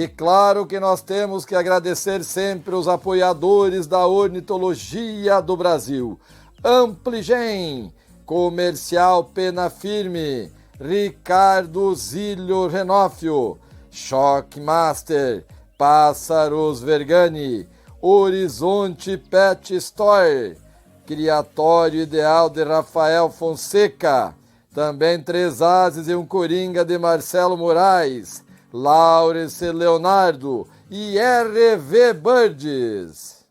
E claro que nós temos que agradecer sempre os apoiadores da ornitologia do Brasil. Ampligen, Comercial Pena Firme, Ricardo Zílio Renófio, Shockmaster, Pássaros Vergani, Horizonte Pet Store, Criatório Ideal de Rafael Fonseca, também 3 Ases e um Coringa de Marcelo Moraes, Laurence Leonardo e RV Birds.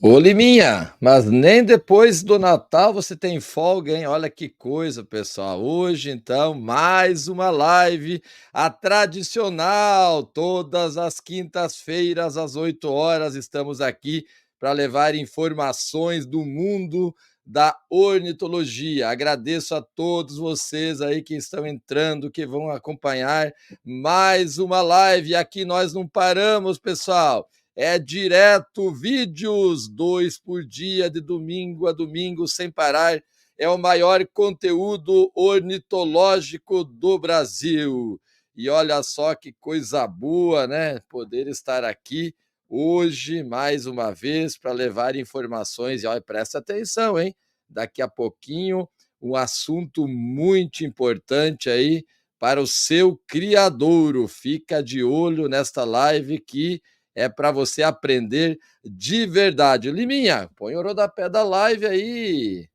Ô Liminha, mas nem depois do Natal você tem folga, hein? Olha que coisa, pessoal. Hoje, então, mais uma live, a tradicional, todas as quintas-feiras, às 8 horas, estamos aqui para levar informações do mundo da ornitologia. Agradeço a todos vocês aí que estão entrando, que vão acompanhar mais uma live. Aqui nós não paramos, pessoal. É direto, vídeos, 2 por dia, de domingo a domingo, sem parar. É o maior conteúdo ornitológico do Brasil. E olha só que coisa boa, né? Poder estar aqui hoje, mais uma vez, para levar informações. E olha, presta atenção, hein? Daqui a pouquinho, um assunto muito importante aí para o seu criadouro. Fica de olho nesta live que é para você aprender de verdade. Liminha, põe o rodapé da live aí.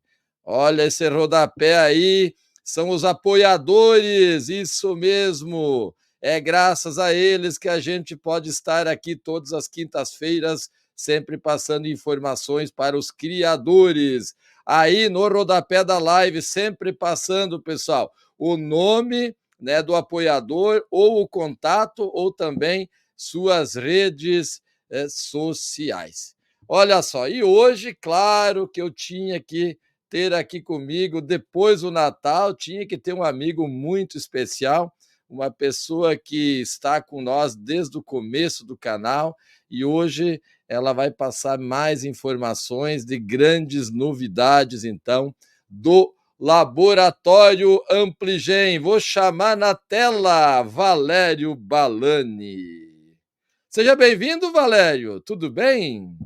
Olha esse rodapé aí, são os apoiadores, isso mesmo. É graças a eles que a gente pode estar aqui todas as quintas-feiras, sempre passando informações para os criadores. Aí no rodapé da live, sempre passando, pessoal, o nome, né, do apoiador, ou o contato, ou também suas redes sociais. Olha só, e hoje, claro que eu tinha que ter aqui comigo, depois do Natal, tinha que ter um amigo muito especial, uma pessoa que está com nós desde o começo do canal, e hoje ela vai passar mais informações de grandes novidades, então, do Laboratório Ampligen. Vou chamar na tela Valério Balani. Seja bem-vindo, Valério. Tudo bem?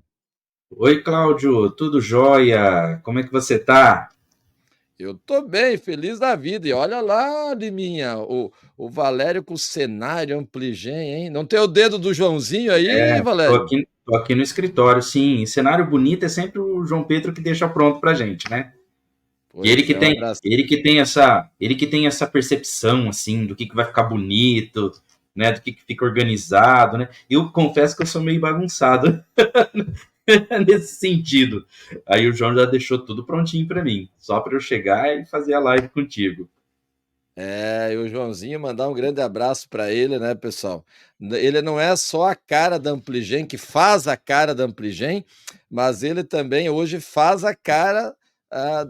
Oi, Cláudio. Tudo jóia? Como é que você tá? Eu tô bem, feliz da vida. E olha lá, Liminha, o Valério com o cenário Ampligen, hein? Não tem o dedo do Joãozinho aí, Tô Valério? aqui, tô aqui no escritório, sim. Cenário bonito é sempre o João Pedro que deixa pronto pra gente, né? E Pois é, um abraço. ele que tem essa percepção assim do que vai ficar bonito, né? Do que fica organizado, né? Eu confesso que eu sou meio bagunçado nesse sentido. Aí o João já deixou tudo prontinho pra mim, só para eu chegar e fazer a live contigo. E o Joãozinho, mandar um grande abraço para ele, né, pessoal? Ele não é só a cara da Ampligen, que faz a cara da Ampligen, mas ele também hoje faz a cara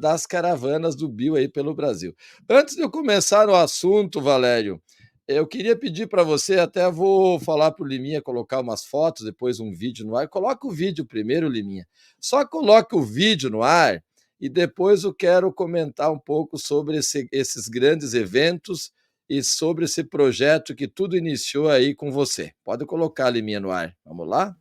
das caravanas do Bio aí pelo Brasil. Antes de eu começar o assunto, Valério, eu queria pedir para você, até vou falar para o Liminha colocar umas fotos, depois um vídeo no ar. Coloca o vídeo primeiro, Liminha. Só coloque o vídeo no ar e depois eu quero comentar um pouco sobre esses grandes eventos e sobre esse projeto que tudo iniciou aí com você. Pode colocar, Liminha, no ar. Vamos lá?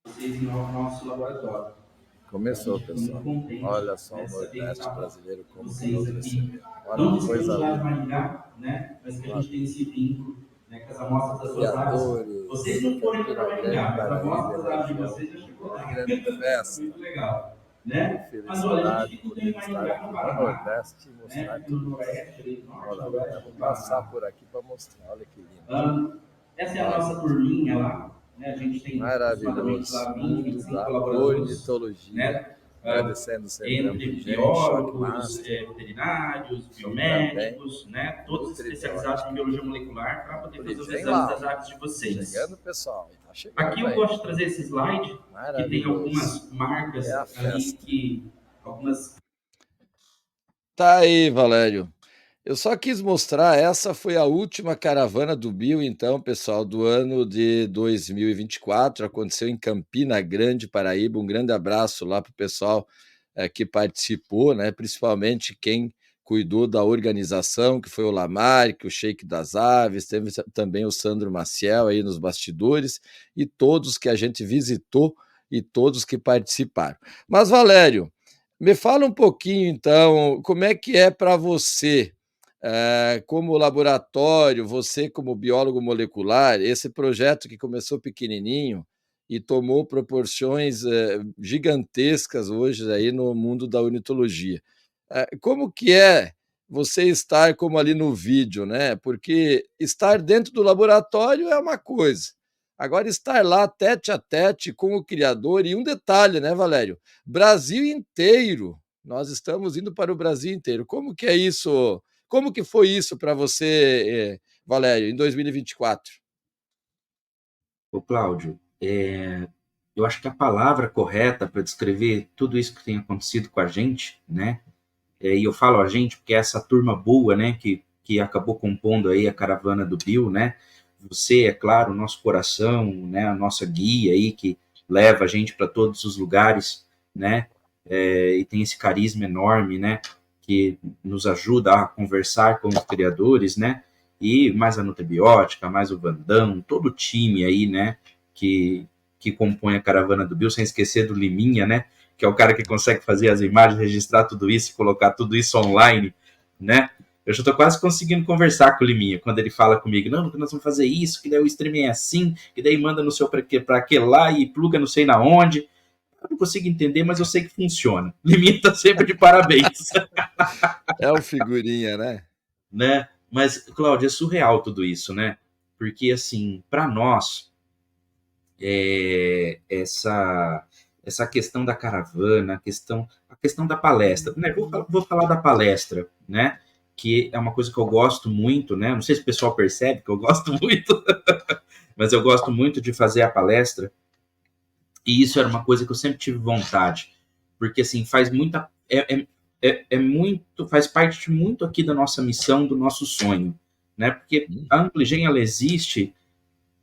Vocês no nosso laboratório. Começou, pessoal. Olha só o Nordeste brasileiro como que nos recebeu. Olha que coisa linda. Maringá, né? Mas que a gente tem esse vínculo, né, com as amostras das suas aves. Criadores, Vocês não foram para Campina Grande, Maringá, mas a Paraíba amostra e das aves de região. vocês já chegou Uma lá. grande Muito festa. legal, Que né? Mas olha, a gente felicidade fica poder em estar Maringá, aqui no no Paraná, Nordeste e mostrar né? No tudo isso. noroeste, ali, norte, Olha, noroeste vou do passar Paraná. por aqui para mostrar. Olha que lindo. Essa é a Olha, nossa turminha lá, né? A gente tem aproximadamente maravilhoso. lá 20, Mundo 25 da colaboradores, ornitologia. né? Agradecendo sempre a Entre Ampligen, biólogos, Shockmaster veterinários, e também biomédicos, né? Todos especializados em Nutribiotic. biologia molecular para poder fazer os Ampligen exames lá, ó. das aves de Chegando, vocês. pessoal. Tá Aqui chegando eu aí. gosto de trazer esse slide que tem Maravilhoso. algumas É a marcas ali festa. que algumas. Tá aí, Valério. Eu só quis mostrar, essa foi a última caravana do Bio, então, pessoal, do ano de 2024. Aconteceu em Campina Grande, Paraíba. Um grande abraço lá para o pessoal que participou, né? Principalmente quem cuidou da organização, que foi o Lamarck, o Sheik das Aves, teve também o Sandro Maciel aí nos bastidores, e todos que a gente visitou e todos que participaram. Mas, Valério, me fala um pouquinho, então, como é que é para você, como laboratório, você como biólogo molecular, esse projeto que começou pequenininho e tomou proporções gigantescas hoje aí no mundo da ornitologia. Como que é você estar como ali no vídeo, né? Porque estar dentro do laboratório é uma coisa. Agora estar lá tete a tete com o criador e um detalhe, né, Valério? Brasil inteiro. Nós estamos indo para o Brasil inteiro. Como que é isso? Como que foi isso para você, Valério, em 2024? Ô, Cláudio, eu acho que a palavra correta para descrever tudo isso que tem acontecido com a gente, né? E eu falo a gente porque é essa turma boa, né, que acabou compondo aí a caravana do Bill, né? Você, é claro, o nosso coração, né, a nossa guia aí que leva a gente para todos os lugares, né? E tem esse carisma enorme, né? Que nos ajuda a conversar com os criadores, né? E mais a Nutribiótica, mais o Vandão, todo o time aí, né? Que compõe a caravana do Bill, sem esquecer do Liminha, né? Que é o cara que consegue fazer as imagens, registrar tudo isso e colocar tudo isso online, né? Eu já estou quase conseguindo conversar com o Liminha, quando ele fala comigo, não, que nós vamos fazer isso, que daí o streaming é assim, que daí manda no seu para aquele lá e pluga não sei na onde. Eu não consigo entender, mas eu sei que funciona. Liminha está sempre de parabéns. É o figurinha, né? Né? Mas, Cláudio, é surreal tudo isso, né? Porque, assim, para nós, essa questão da caravana, a questão da palestra, né? Vou falar da palestra, né? Que é uma coisa que eu gosto muito, né? Não sei se o pessoal percebe que eu gosto muito, mas eu gosto muito de fazer a palestra. E isso era uma coisa que eu sempre tive vontade, porque assim faz muita muito faz parte muito aqui da nossa missão, do nosso sonho, né? Porque a Ampligen ela existe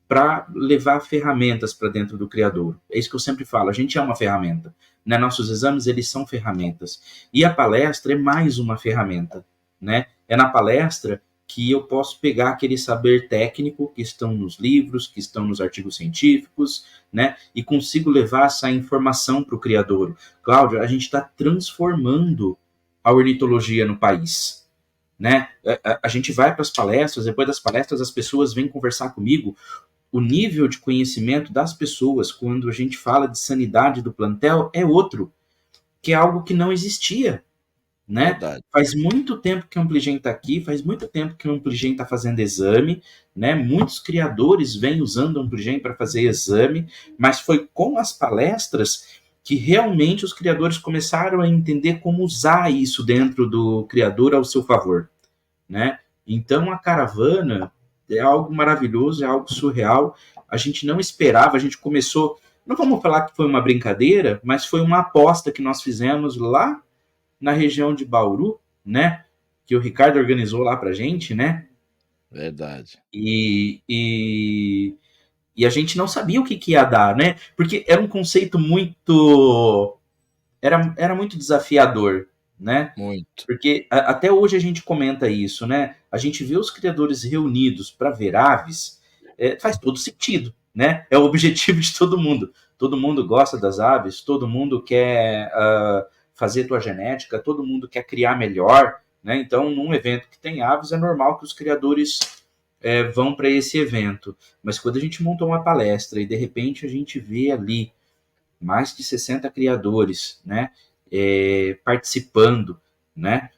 para levar ferramentas para dentro do criador. É isso que eu sempre falo, a gente é uma ferramenta, né? Nossos exames, eles são ferramentas. E a palestra é mais uma ferramenta, né? É na palestra que eu posso pegar aquele saber técnico que estão nos livros, que estão nos artigos científicos, né? E consigo levar essa informação para o criador. Cláudio, a gente está transformando a ornitologia no país, né? A gente vai para as palestras, depois das palestras as pessoas vêm conversar comigo. O nível de conhecimento das pessoas quando a gente fala de sanidade do plantel é outro, que é algo que não existia, né? Verdade. Faz muito tempo que o Ampligen está aqui, faz muito tempo que o Ampligen está fazendo exame, né? Muitos criadores vêm usando o Ampligen para fazer exame, mas foi com as palestras que realmente os criadores começaram a entender como usar isso dentro do criador ao seu favor, né? Então a caravana é algo maravilhoso, é algo surreal. A gente não esperava, a gente começou, não vamos falar que foi uma brincadeira, mas foi uma aposta que nós fizemos lá na região de Bauru, né? Que o Ricardo organizou lá pra gente, né? Verdade. E a gente não sabia o que ia dar, né? Porque era um conceito muito. Era muito desafiador, né? Muito. Porque até hoje a gente comenta isso, né? A gente vê os criadores reunidos para ver aves, faz todo sentido, né? É o objetivo de todo mundo. Todo mundo gosta das aves, todo mundo quer fazer tua genética, todo mundo quer criar melhor, né? Então, num evento que tem aves, é normal que os criadores vão para esse evento. Mas quando a gente montou uma palestra e de repente a gente vê ali mais de 60 criadores, né? Participando, né?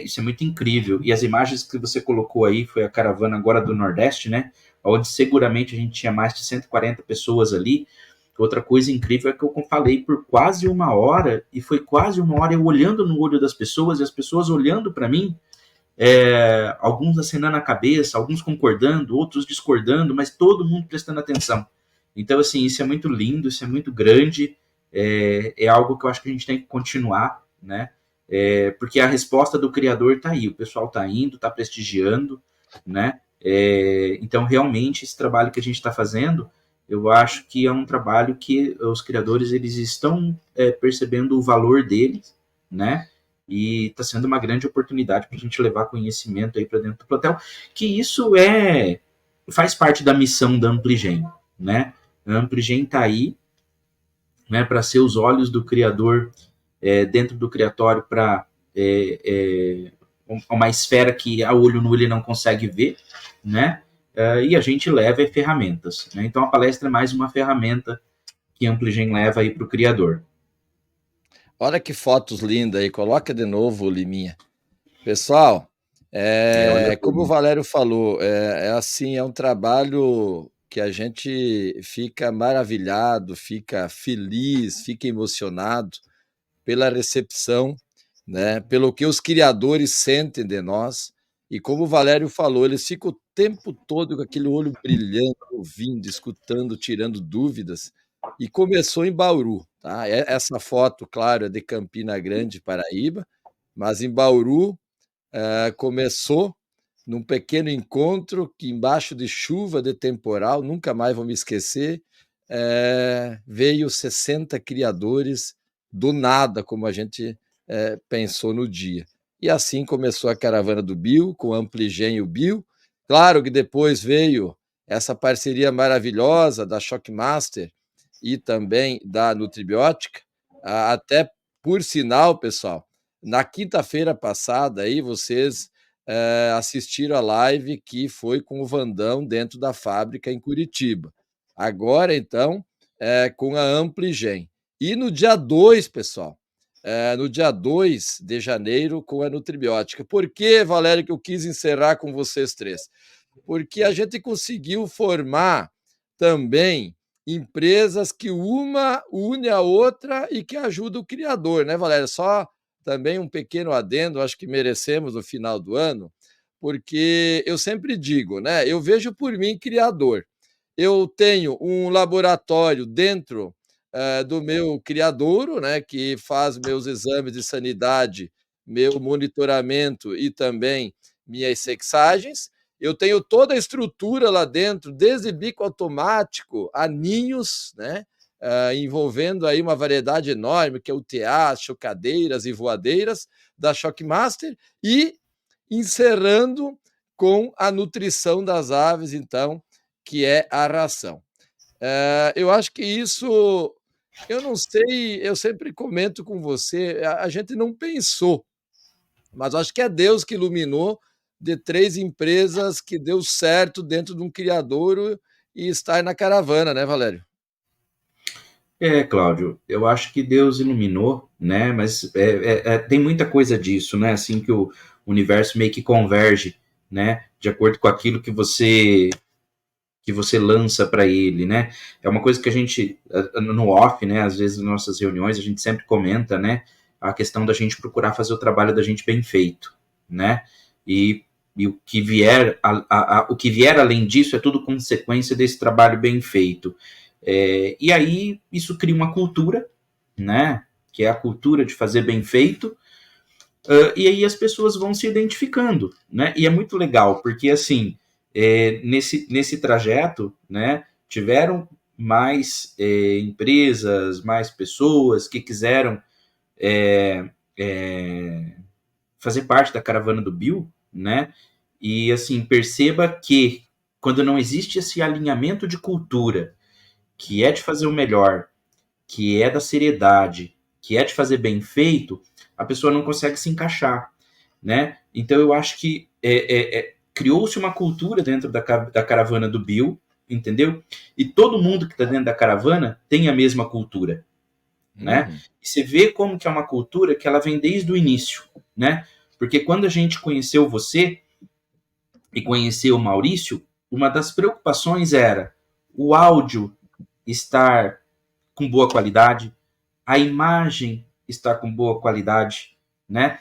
Isso é muito incrível. E as imagens que você colocou aí foi a caravana agora do Nordeste, né? Onde seguramente a gente tinha mais de 140 pessoas ali. Outra coisa incrível é que eu falei por quase uma hora, e foi quase uma hora eu olhando no olho das pessoas, e as pessoas olhando para mim, alguns acenando a cabeça, alguns concordando, outros discordando, mas todo mundo prestando atenção. Então, assim, isso é muito lindo, isso é muito grande, é algo que eu acho que a gente tem que continuar, né? Porque a resposta do criador está aí, o pessoal está indo, está prestigiando, né? Então, realmente, esse trabalho que a gente está fazendo, eu acho que é um trabalho que os criadores eles estão percebendo o valor deles, né? e está sendo uma grande oportunidade para a gente levar conhecimento aí para dentro do plantel, que isso faz parte da missão da Ampligen, né? A Ampligen está aí, né, para ser os olhos do Criador dentro do criatório, para uma esfera que a olho nu ele não consegue ver, né? E a gente leva ferramentas, né? Então a palestra é mais uma ferramenta que a Ampligen leva aí para o Criador. Olha que fotos lindas aí, coloca de novo, Liminha. Pessoal, como o Valério falou, assim, é um trabalho que a gente fica maravilhado, fica feliz, fica emocionado pela recepção, né, pelo que os criadores sentem de nós. E como o Valério falou, eles ficam o tempo todo com aquele olho brilhando, ouvindo, escutando, tirando dúvidas. E começou em Bauru, tá? Essa foto, claro, é de Campina Grande, Paraíba, mas em Bauru começou num pequeno encontro que, embaixo de chuva de temporal, nunca mais vou me esquecer, veio 60 criadores do nada, como a gente pensou no dia. E assim começou a caravana do Bill, com Ampligen e o Bill. Claro que depois veio essa parceria maravilhosa da Shockmaster e também da Nutribiótica, até por sinal, pessoal, na quinta-feira passada aí vocês assistiram a live que foi com o Vandão dentro da fábrica em Curitiba. Agora, então, com a Ampligen. E no dia 2, pessoal, no dia 2 de janeiro, com a Nutribiótica. Por que, Valério, que eu quis encerrar com vocês três? Porque a gente conseguiu formar também empresas que uma une a outra e que ajuda o criador, né, Valério? Só também um pequeno adendo, acho que merecemos no final do ano, porque eu sempre digo, né? Eu vejo por mim criador. Eu tenho um laboratório dentro do meu criadouro, né, que faz meus exames de sanidade, meu monitoramento e também minhas sexagens. Eu tenho toda a estrutura lá dentro, desde bico automático a ninhos, né? Envolvendo aí uma variedade enorme, que é UTAs, chocadeiras e voadeiras da Shockmaster, e encerrando com a nutrição das aves, então, que é a ração. Eu acho que isso, eu não sei, eu sempre comento com você, a gente não pensou, mas acho que é Deus que iluminou de 3 empresas que deu certo dentro de um criadouro e está na caravana, né, Valério? Cláudio, eu acho que Deus iluminou, né? Mas tem muita coisa disso, né? Assim que o universo meio que converge, né? De acordo com aquilo que você lança para ele, né? É uma coisa que a gente no off, né? Às vezes nas nossas reuniões a gente sempre comenta, né? A questão da gente procurar fazer o trabalho da gente bem feito, né? E o que vier o que vier além disso é tudo consequência desse trabalho bem feito. E aí isso cria uma cultura, né? Que é a cultura de fazer bem feito. E aí as pessoas vão se identificando, né? E é muito legal, porque assim, nesse trajeto, né, tiveram mais empresas, mais pessoas que quiseram fazer parte da caravana do Bill, né? E assim, perceba que quando não existe esse alinhamento de cultura, que é de fazer o melhor, que é da seriedade, que é de fazer bem feito, a pessoa não consegue se encaixar, né? Então eu acho que criou-se uma cultura dentro da caravana do Bill, entendeu? E todo mundo que está dentro da caravana tem a mesma cultura, né? E você vê como que é uma cultura que ela vem desde o início, né? Porque quando a gente conheceu você e conheceu o Maurício, uma das preocupações era o áudio estar com boa qualidade, a imagem estar com boa qualidade, né?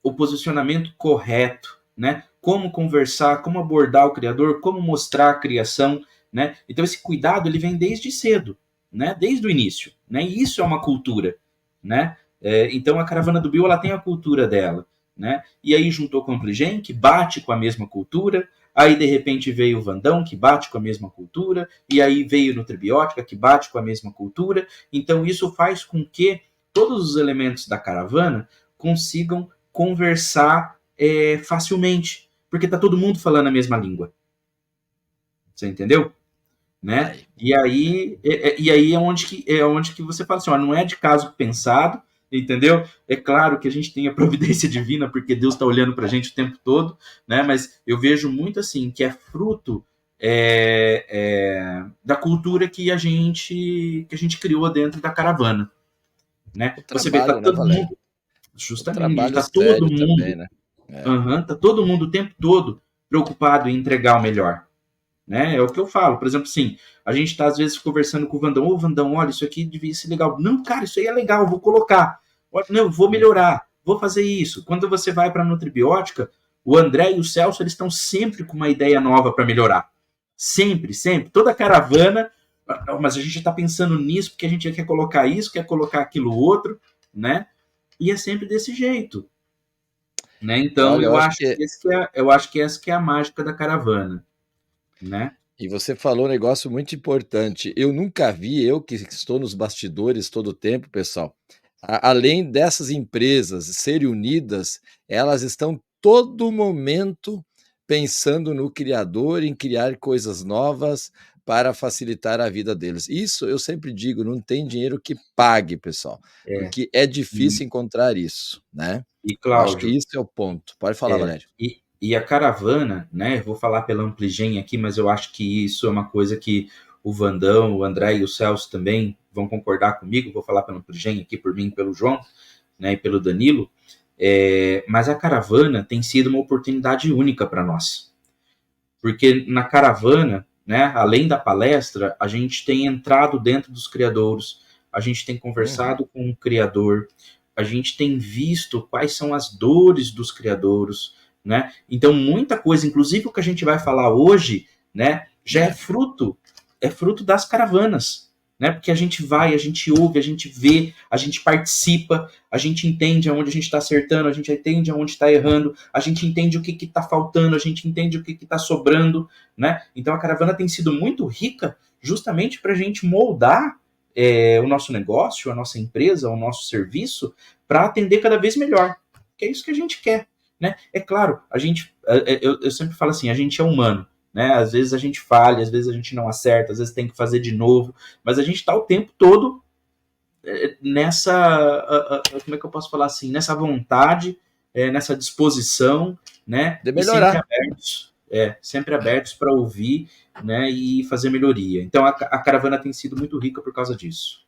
O posicionamento correto, né? Como conversar, como abordar o criador, como mostrar a criação, né? Então esse cuidado ele vem desde cedo, né? Desde o início, né? E isso é uma cultura, né? Então a caravana do Bill ela tem a cultura dela, né? E aí juntou com o Ampligen, que bate com a mesma cultura. Aí, de repente, veio o Vandão, que bate com a mesma cultura, e aí veio o Nutribiótica, que bate com a mesma cultura. Então, isso faz com que todos os elementos da caravana consigam conversar facilmente, porque tá todo mundo falando a mesma língua. Você entendeu? Né? E aí é onde que você fala assim, ó, não é de caso pensado, entendeu? É claro que a gente tem a providência divina, porque Deus está olhando para a gente o tempo todo, né? Mas eu vejo muito assim que é fruto da cultura que a gente criou dentro da caravana, né? O Você vê, tá trabalho, né, todo Valério? mundo, O justamente, trabalho tá todo sério também, mundo, né? É. tá todo mundo o tempo todo preocupado em entregar o melhor, né? É o que eu falo. Por exemplo, assim, a gente está às vezes conversando com o Vandão, ô Vandão, olha, isso aqui devia ser legal. Não, cara, isso aí é legal, vou colocar. Não, vou melhorar, vou fazer isso. Quando você vai para a Nutribiótica, o André e o Celso, eles estão sempre com uma ideia nova para melhorar. Sempre, sempre. Toda caravana, mas a gente está pensando nisso porque a gente quer colocar isso, quer colocar aquilo outro, né? E é sempre desse jeito, né? Então Olha, eu eu acho acho que que essa que é a mágica da caravana, né? e você falou um negócio muito importante. Eu nunca vi, eu que estou nos bastidores todo o tempo, pessoal, além dessas empresas serem unidas, elas estão todo momento pensando no criador, em criar coisas novas para facilitar a vida deles. Isso eu sempre digo, não tem dinheiro que pague, pessoal, É. porque é E, difícil encontrar isso, né? e Eu acho que Cláudio, isso é o ponto. Pode falar, Valério. e a caravana, né? Vou falar pela Ampligen aqui, mas eu acho que isso é uma coisa que o Vandão, o André e o Celso também vão concordar comigo. Vou falar pela Ampligen aqui por mim, pelo João, né? E pelo Danilo. Mas a caravana tem sido uma oportunidade única para nós, porque na caravana, né? Além da palestra, a gente tem entrado dentro dos criadores, a gente tem Uhum. conversado com o criador, a gente tem visto quais são as dores dos criadores, né? Então, muita coisa, inclusive o que a gente vai falar hoje, né, já é É. fruto das caravanas, né? Porque a gente vai, a gente ouve, a gente vê, a gente participa, a gente entende aonde a gente está acertando, a gente entende aonde está errando, a gente entende o que está faltando, a gente entende o que está sobrando, né? Então a caravana tem sido muito rica justamente para a gente moldar o nosso negócio, a nossa empresa, o nosso serviço para atender cada vez melhor, que é isso que a gente quer, né? É claro, eu sempre falo assim, a gente é humano, né? Às vezes a gente falha, às vezes a gente não acerta, às vezes tem que fazer de novo, mas a gente está o tempo todo nessa, como é que eu posso falar assim, nessa vontade, nessa disposição, né? De E sempre melhorar. abertos, sempre abertos para ouvir, né? E fazer melhoria. Então a caravana tem sido muito rica por causa disso.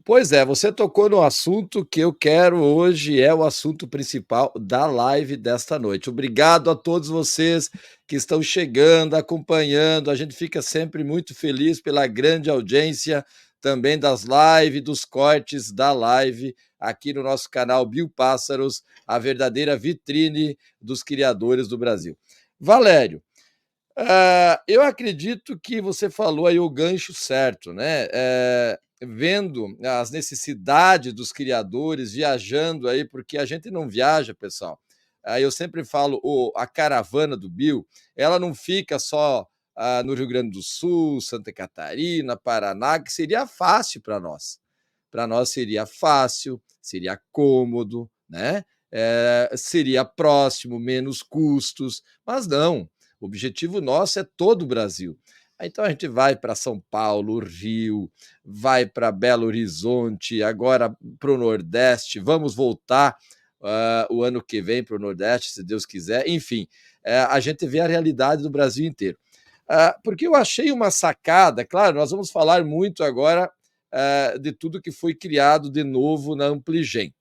Pois é, você tocou no assunto que eu quero hoje, é o assunto principal da live desta noite. Obrigado a todos vocês que estão chegando, acompanhando. A gente fica sempre muito feliz pela grande audiência também das lives, dos cortes da live aqui no nosso canal Biopássaros, a verdadeira vitrine dos criadores do Brasil. Valério, eu acredito que você falou aí o gancho certo, né? Vendo as necessidades dos criadores, viajando aí, porque a gente não viaja, pessoal. Aí eu sempre falo, a caravana do Bill, ela não fica só no Rio Grande do Sul, Santa Catarina, Paraná, que seria fácil para nós. Para nós seria fácil, seria cômodo, né? Seria próximo, menos custos, mas não. O objetivo nosso é todo o Brasil. Então a gente vai para São Paulo, Rio, vai para Belo Horizonte, agora para o Nordeste, vamos voltar o ano que vem para o Nordeste, se Deus quiser. Enfim, a gente vê a realidade do Brasil inteiro. Porque eu achei uma sacada, claro, nós vamos falar muito agora de tudo que foi criado de novo na Ampligen.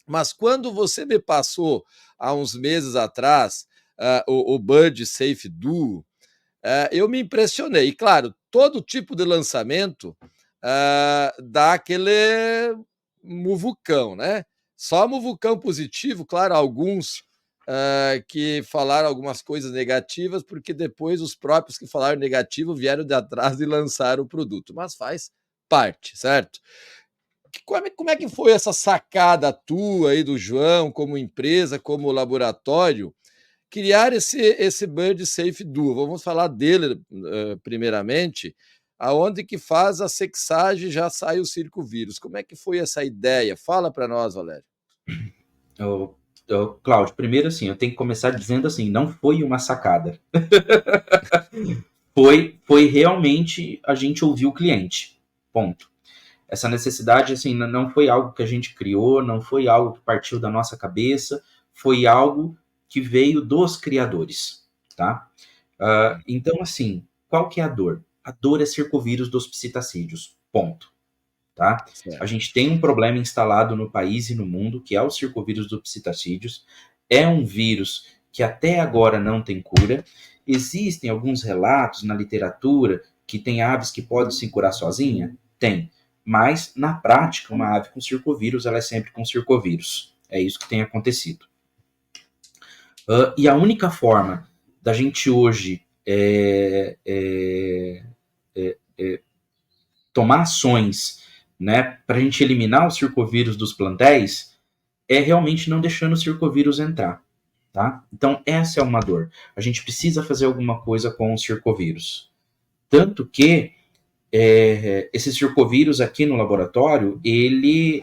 Mas quando você me passou há uns meses atrás o Bird Safe Duo, eu me impressionei. E claro, todo tipo de lançamento dá aquele muvucão, né? Só muvucão positivo, claro, alguns que falaram algumas coisas negativas, porque depois os próprios que falaram negativo vieram de atrás e lançaram o produto. Mas faz parte, certo? Como é que foi essa sacada tua aí do João, como empresa, como laboratório, criar esse Bird Safe Duo? Vamos falar dele primeiramente, aonde que faz a sexagem e já sai o circo vírus. Como é que foi essa ideia? Fala para nós, Valério. Cláudio, primeiro assim, eu tenho que começar dizendo assim, não foi uma sacada. Foi realmente a gente ouvir o cliente. Ponto. Essa necessidade, assim, não foi algo que a gente criou, não foi algo que partiu da nossa cabeça, foi algo que veio dos criadores, tá? Então, assim, qual que é a dor? A dor é circovírus dos psitacídeos, ponto, tá? A Certo. gente tem um problema instalado no país e no mundo, que é o circovírus dos psitacídeos. É um vírus que até agora não tem cura. Existem alguns relatos na literatura que tem aves que podem se curar sozinha? Tem. Mas, na prática, uma ave com circovírus, ela é sempre com circovírus. É isso que tem acontecido. E a única forma da gente hoje tomar ações, né, para a gente eliminar o circovírus dos plantéis é realmente não deixando o circovírus entrar, tá? Então, essa é uma dor. A gente precisa fazer alguma coisa com o circovírus. Tanto que esse circovírus aqui no laboratório, ele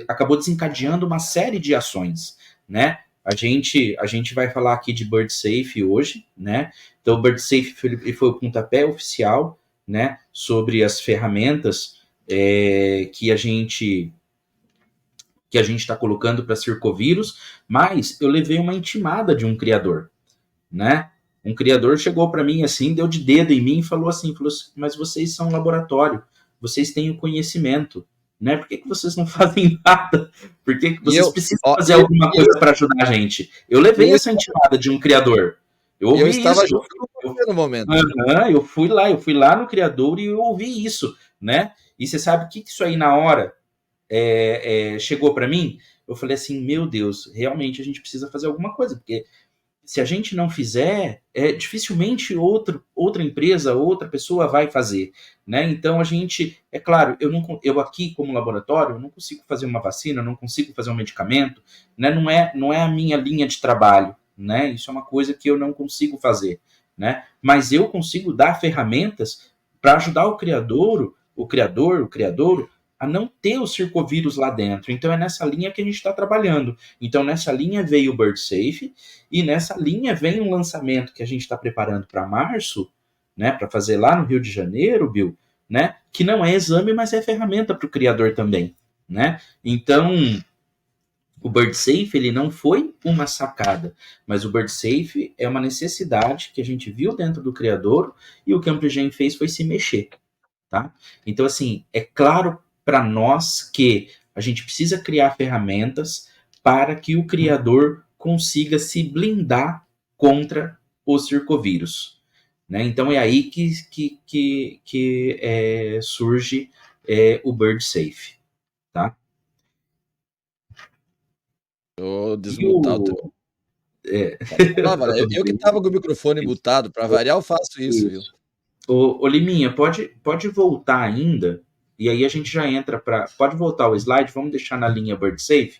acabou desencadeando uma série de ações, né? A gente vai falar aqui de BirdSafe hoje, né? Então, o BirdSafe foi o pontapé oficial, né? Sobre as ferramentas que a gente está colocando para circovírus, mas eu levei uma intimada de um criador, né? Um criador chegou para mim assim, deu de dedo em mim e falou assim, mas vocês são um laboratório, vocês têm o conhecimento, né? Por que vocês não fazem nada? Por que E vocês eu, precisam ó, fazer alguma coisa para ajudar a gente? Eu levei eu, essa intimada de um criador. Eu eu ouvi estava isso, junto com você no momento. eu fui lá no criador e eu ouvi isso, né? E você sabe o que isso aí na hora chegou para mim? Eu falei assim, meu Deus, realmente a gente precisa fazer alguma coisa, porque se a gente não fizer, dificilmente outra empresa, outra pessoa vai fazer, né? Então a gente, é claro, eu aqui como laboratório, eu não consigo fazer uma vacina, eu não consigo fazer um medicamento, né? Não é a minha linha de trabalho, né? Isso é uma coisa que eu não consigo fazer, né? Mas eu consigo dar ferramentas para ajudar o criador a não ter o circovírus lá dentro. Então é nessa linha que a gente está trabalhando. Então nessa linha veio o BirdSafe e nessa linha vem um lançamento que a gente está preparando para março, né, para fazer lá no Rio de Janeiro, Bill, né, que não é exame, mas é ferramenta para o criador também, né? Então o BirdSafe ele não foi uma sacada, mas o BirdSafe é uma necessidade que a gente viu dentro do criador e o que a Ampligen fez foi se mexer. Tá? Então, assim, é claro para nós que a gente precisa criar ferramentas para que o criador consiga se blindar contra o circovírus. Né? Então, é aí que surge o BirdSafe. Tá? Vou E desmutar o teu. Pode falar, tá Valério. tudo Eu que bem. estava com o microfone mutado, para variar, eu faço isso, viu? Isso. Ô, Liminha, pode voltar ainda, e aí a gente já entra para. Pode voltar o slide, vamos deixar na linha BirdSafe,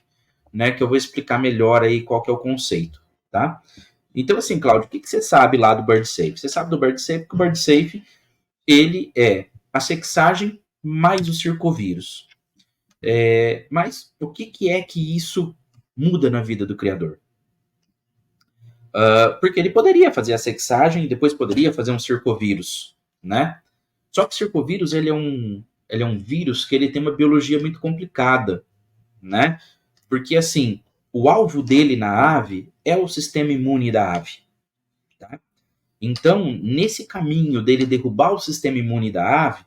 né? Que eu vou explicar melhor aí qual que é o conceito, tá? Então, assim, Cláudio, o que você sabe lá do BirdSafe? Você sabe do BirdSafe que o BirdSafe, ele é a sexagem mais o circovírus. Mas o que é que isso muda na vida do criador? Porque ele poderia fazer a sexagem e depois poderia fazer um circovírus, né? Só que o circovírus ele é um vírus que ele tem uma biologia muito complicada, né? Porque assim, o alvo dele na ave é o sistema imune da ave. Tá? Então, nesse caminho dele derrubar o sistema imune da ave,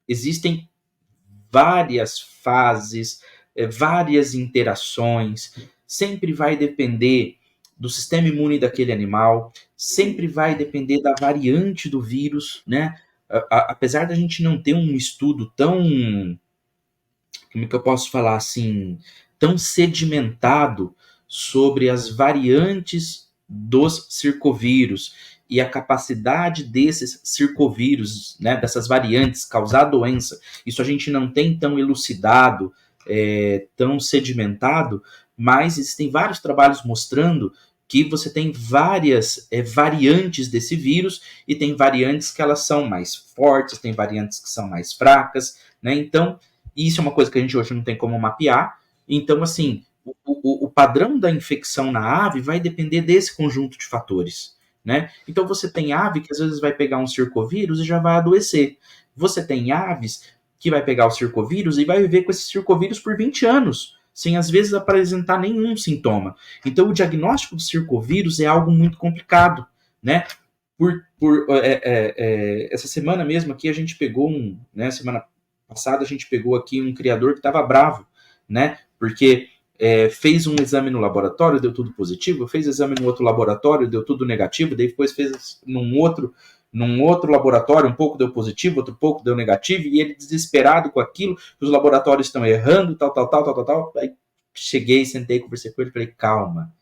existem várias fases, várias interações, sempre vai depender do sistema imune daquele animal, sempre vai depender da variante do vírus, né? Apesar da gente não ter um estudo tão, como é que eu posso falar assim, tão sedimentado sobre as variantes dos circovírus e a capacidade desses circovírus, né, dessas variantes causar doença, isso a gente não tem tão elucidado, tão sedimentado, mas existem vários trabalhos mostrando que você tem várias variantes desse vírus e tem variantes que elas são mais fortes, tem variantes que são mais fracas, né? Então, isso é uma coisa que a gente hoje não tem como mapear. Então, assim, o padrão da infecção na ave vai depender desse conjunto de fatores, né? Então você tem ave que às vezes vai pegar um circovírus e já vai adoecer. Você tem aves que vai pegar o circovírus e vai viver com esse circovírus por 20 anos, sem às vezes apresentar nenhum sintoma. Então o diagnóstico do circovírus é algo muito complicado, né? Essa semana mesmo aqui a gente pegou né, semana passada a gente pegou aqui um criador que estava bravo, né? Porque fez um exame no laboratório, deu tudo positivo, fez exame no outro laboratório, deu tudo negativo, daí depois fez num outro laboratório, um pouco deu positivo, outro pouco deu negativo, e ele desesperado com aquilo, que os laboratórios estão errando, tal. Aí cheguei, sentei, conversei com ele e falei, calma,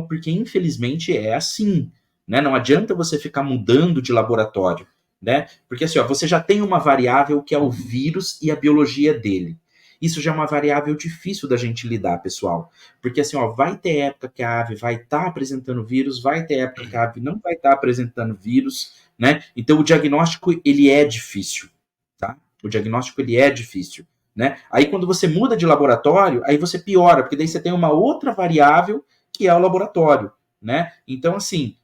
porque infelizmente é assim, né? Não adianta você ficar mudando de laboratório, né? Porque assim, ó, você já tem uma variável que é o vírus e a biologia dele. Isso já é uma variável difícil da gente lidar, pessoal. Porque assim, ó, vai ter época que a ave vai estar apresentando vírus, vai ter época que a ave não vai estar apresentando vírus, né? Então o diagnóstico, ele é difícil, tá? O diagnóstico, ele é difícil, né? Aí quando você muda de laboratório, aí você piora, porque daí você tem uma outra variável que é o laboratório, né? Então, assim,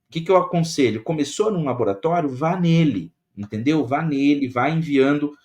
o que eu aconselho? Começou num laboratório, vá nele, entendeu? Vá nele, vá enviando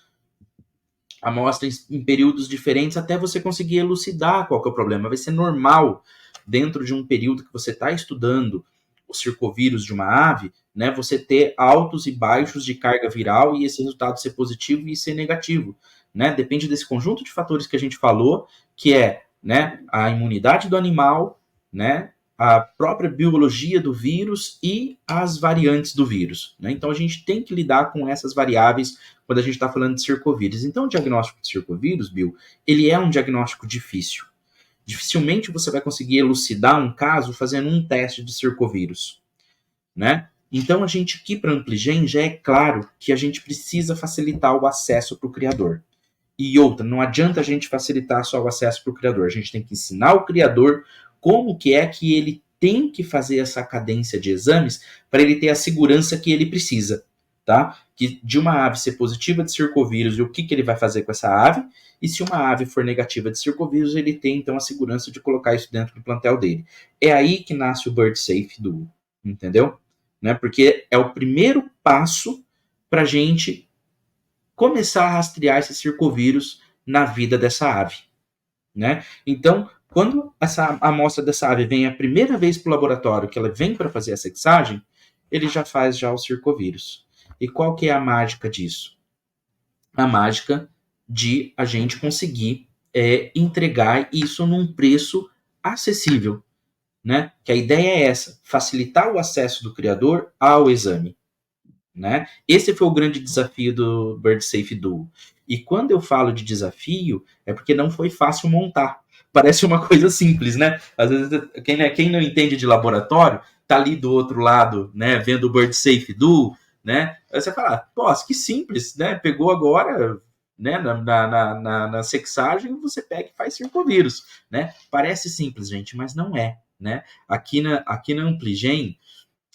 amostras em períodos diferentes até você conseguir elucidar qual que é o problema. Vai ser normal, dentro de um período que você está estudando o circovírus de uma ave, né, você ter altos e baixos de carga viral e esse resultado ser positivo e ser negativo. Né? Depende desse conjunto de fatores que a gente falou, que é, né, a imunidade do animal, né, a própria biologia do vírus e as variantes do vírus. Né? Então a gente tem que lidar com essas variáveis quando a gente está falando de circovírus. Então o diagnóstico de circovírus, Bill, ele é um diagnóstico difícil. Dificilmente você vai conseguir elucidar um caso fazendo um teste de circovírus. Né? Então a gente aqui para Ampligen já é claro que a gente precisa facilitar o acesso para o criador. E outra, não adianta a gente facilitar só o acesso para o criador, a gente tem que ensinar o criador como que é que ele tem que fazer essa cadência de exames para ele ter a segurança que ele precisa, tá? Que de uma ave ser positiva de circovírus e o que ele vai fazer com essa ave, e se uma ave for negativa de circovírus, ele tem então a segurança de colocar isso dentro do plantel dele. É aí que nasce o Bird Safe Duo, entendeu? Né? Porque é o primeiro passo para a gente começar a rastrear esse circovírus na vida dessa ave, né? Então, quando essa amostra dessa ave vem a primeira vez para o laboratório, que ela vem para fazer a sexagem, ele já faz já o circovírus. E qual que é a mágica disso? A mágica de a gente conseguir entregar isso num preço acessível, né? Que a ideia é essa, facilitar o acesso do criador ao exame. Né? Esse foi o grande desafio do Bird Safe Duo. E quando eu falo de desafio, é porque não foi fácil montar. Parece uma coisa simples, né? Às vezes, quem não entende de laboratório, tá ali do outro lado, né? Vendo o Bird Safe Duo, né? Aí você fala, pô, que simples, né? Pegou agora, né? Na sexagem, você pega e faz circovírus, né? Parece simples, gente, mas não é, né? Aqui na Ampligen,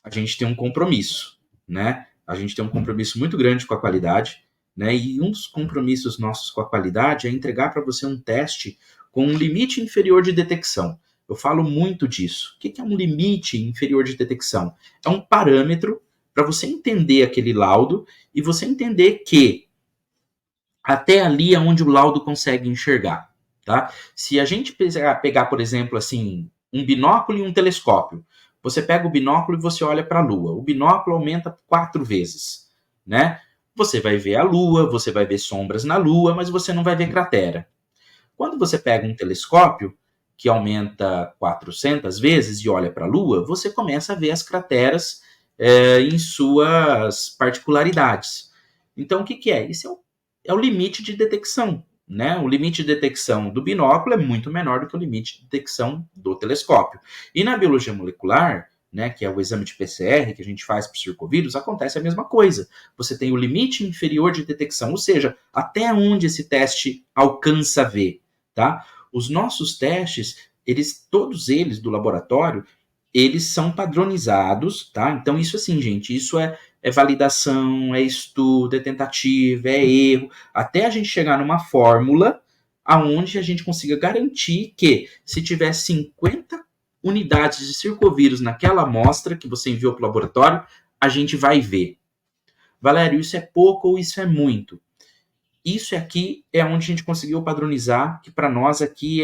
a gente tem um compromisso, né? A gente tem um compromisso muito grande com a qualidade, né? E um dos compromissos nossos com a qualidade é entregar para você um teste com um limite inferior de detecção. Eu falo muito disso. O que é um limite inferior de detecção? É um parâmetro para você entender aquele laudo e você entender que até ali é onde o laudo consegue enxergar, tá? Se a gente pegar, por exemplo, assim, um binóculo e um telescópio, você pega o binóculo e você olha para a Lua. O binóculo aumenta 4 vezes, né? Você vai ver a Lua, você vai ver sombras na Lua, mas você não vai ver cratera. Quando você pega um telescópio que aumenta 400 vezes e olha para a Lua, você começa a ver as crateras em suas particularidades. Então, o que é? Isso é o limite de detecção. Né? O limite de detecção do binóculo é muito menor do que o limite de detecção do telescópio. E na biologia molecular, né, que é o exame de PCR que a gente faz para o circovírus, acontece a mesma coisa. Você tem o limite inferior de detecção, ou seja, até onde esse teste alcança ver. Tá? Os nossos testes, todos eles do laboratório, eles são padronizados, tá? Então isso assim, gente, isso é validação, é estudo, é tentativa, é erro, até a gente chegar numa fórmula aonde a gente consiga garantir que, se tiver 50 unidades de circovírus naquela amostra que você enviou para o laboratório, a gente vai ver. Valério, isso é pouco ou isso é muito? Isso aqui é onde a gente conseguiu padronizar, que para nós aqui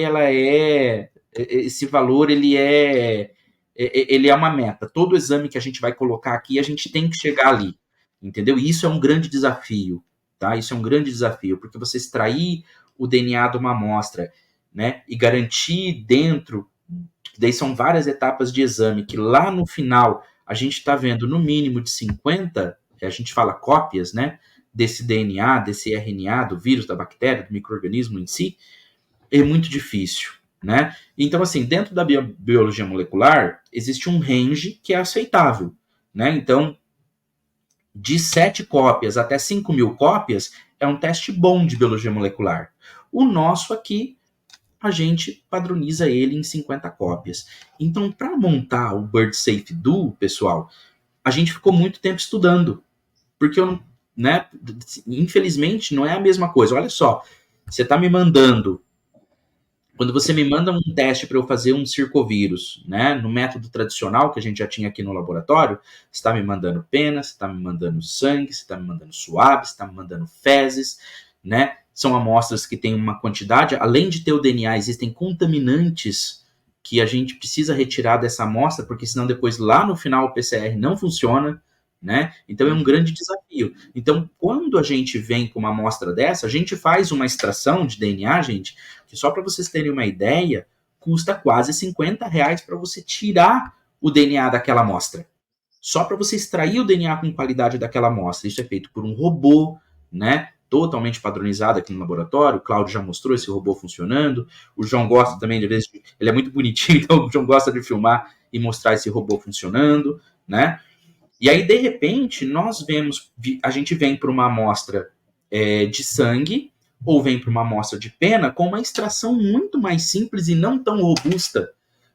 esse valor ele é uma meta. Todo exame que a gente vai colocar aqui, a gente tem que chegar ali, entendeu? E isso é um grande desafio, tá? Isso é um grande desafio, porque você extrair o DNA de uma amostra, né, e garantir dentro, daí são várias etapas de exame, que lá no final a gente está vendo no mínimo de 50, a gente fala cópias, né, desse DNA, desse RNA, do vírus, da bactéria, do micro-organismo em si, é muito difícil, né? Então, assim, dentro da biologia molecular, existe um range que é aceitável, né? Então, de 7 cópias até 5.000 cópias é um teste bom de biologia molecular. O nosso aqui, a gente padroniza ele em 50 cópias. Então, para montar o BirdSafe Duo, pessoal, a gente ficou muito tempo estudando, porque né, infelizmente não é a mesma coisa. Olha só, você está me mandando, quando você me manda um teste para eu fazer um circovírus, né, no método tradicional que a gente já tinha aqui no laboratório, você está me mandando pena, você está me mandando sangue, você está me mandando suave, você está me mandando fezes, né? São amostras que têm uma quantidade, além de ter o DNA, existem contaminantes que a gente precisa retirar dessa amostra, porque senão depois lá no final o PCR não funciona, né? Então é um grande desafio. Então, quando a gente vem com uma amostra dessa, a gente faz uma extração de DNA, gente, que só para vocês terem uma ideia, custa quase R$50 para você tirar o DNA daquela amostra. Só para você extrair o DNA com qualidade daquela amostra. Isso é feito por um robô, né? Totalmente padronizado aqui no laboratório. O Cláudio já mostrou esse robô funcionando. O João gosta também, de vezes, ele é muito bonitinho, então o João gosta de filmar e mostrar esse robô funcionando, né? E aí, de repente, a gente vem para uma amostra de sangue ou vem para uma amostra de pena com uma extração muito mais simples e não tão robusta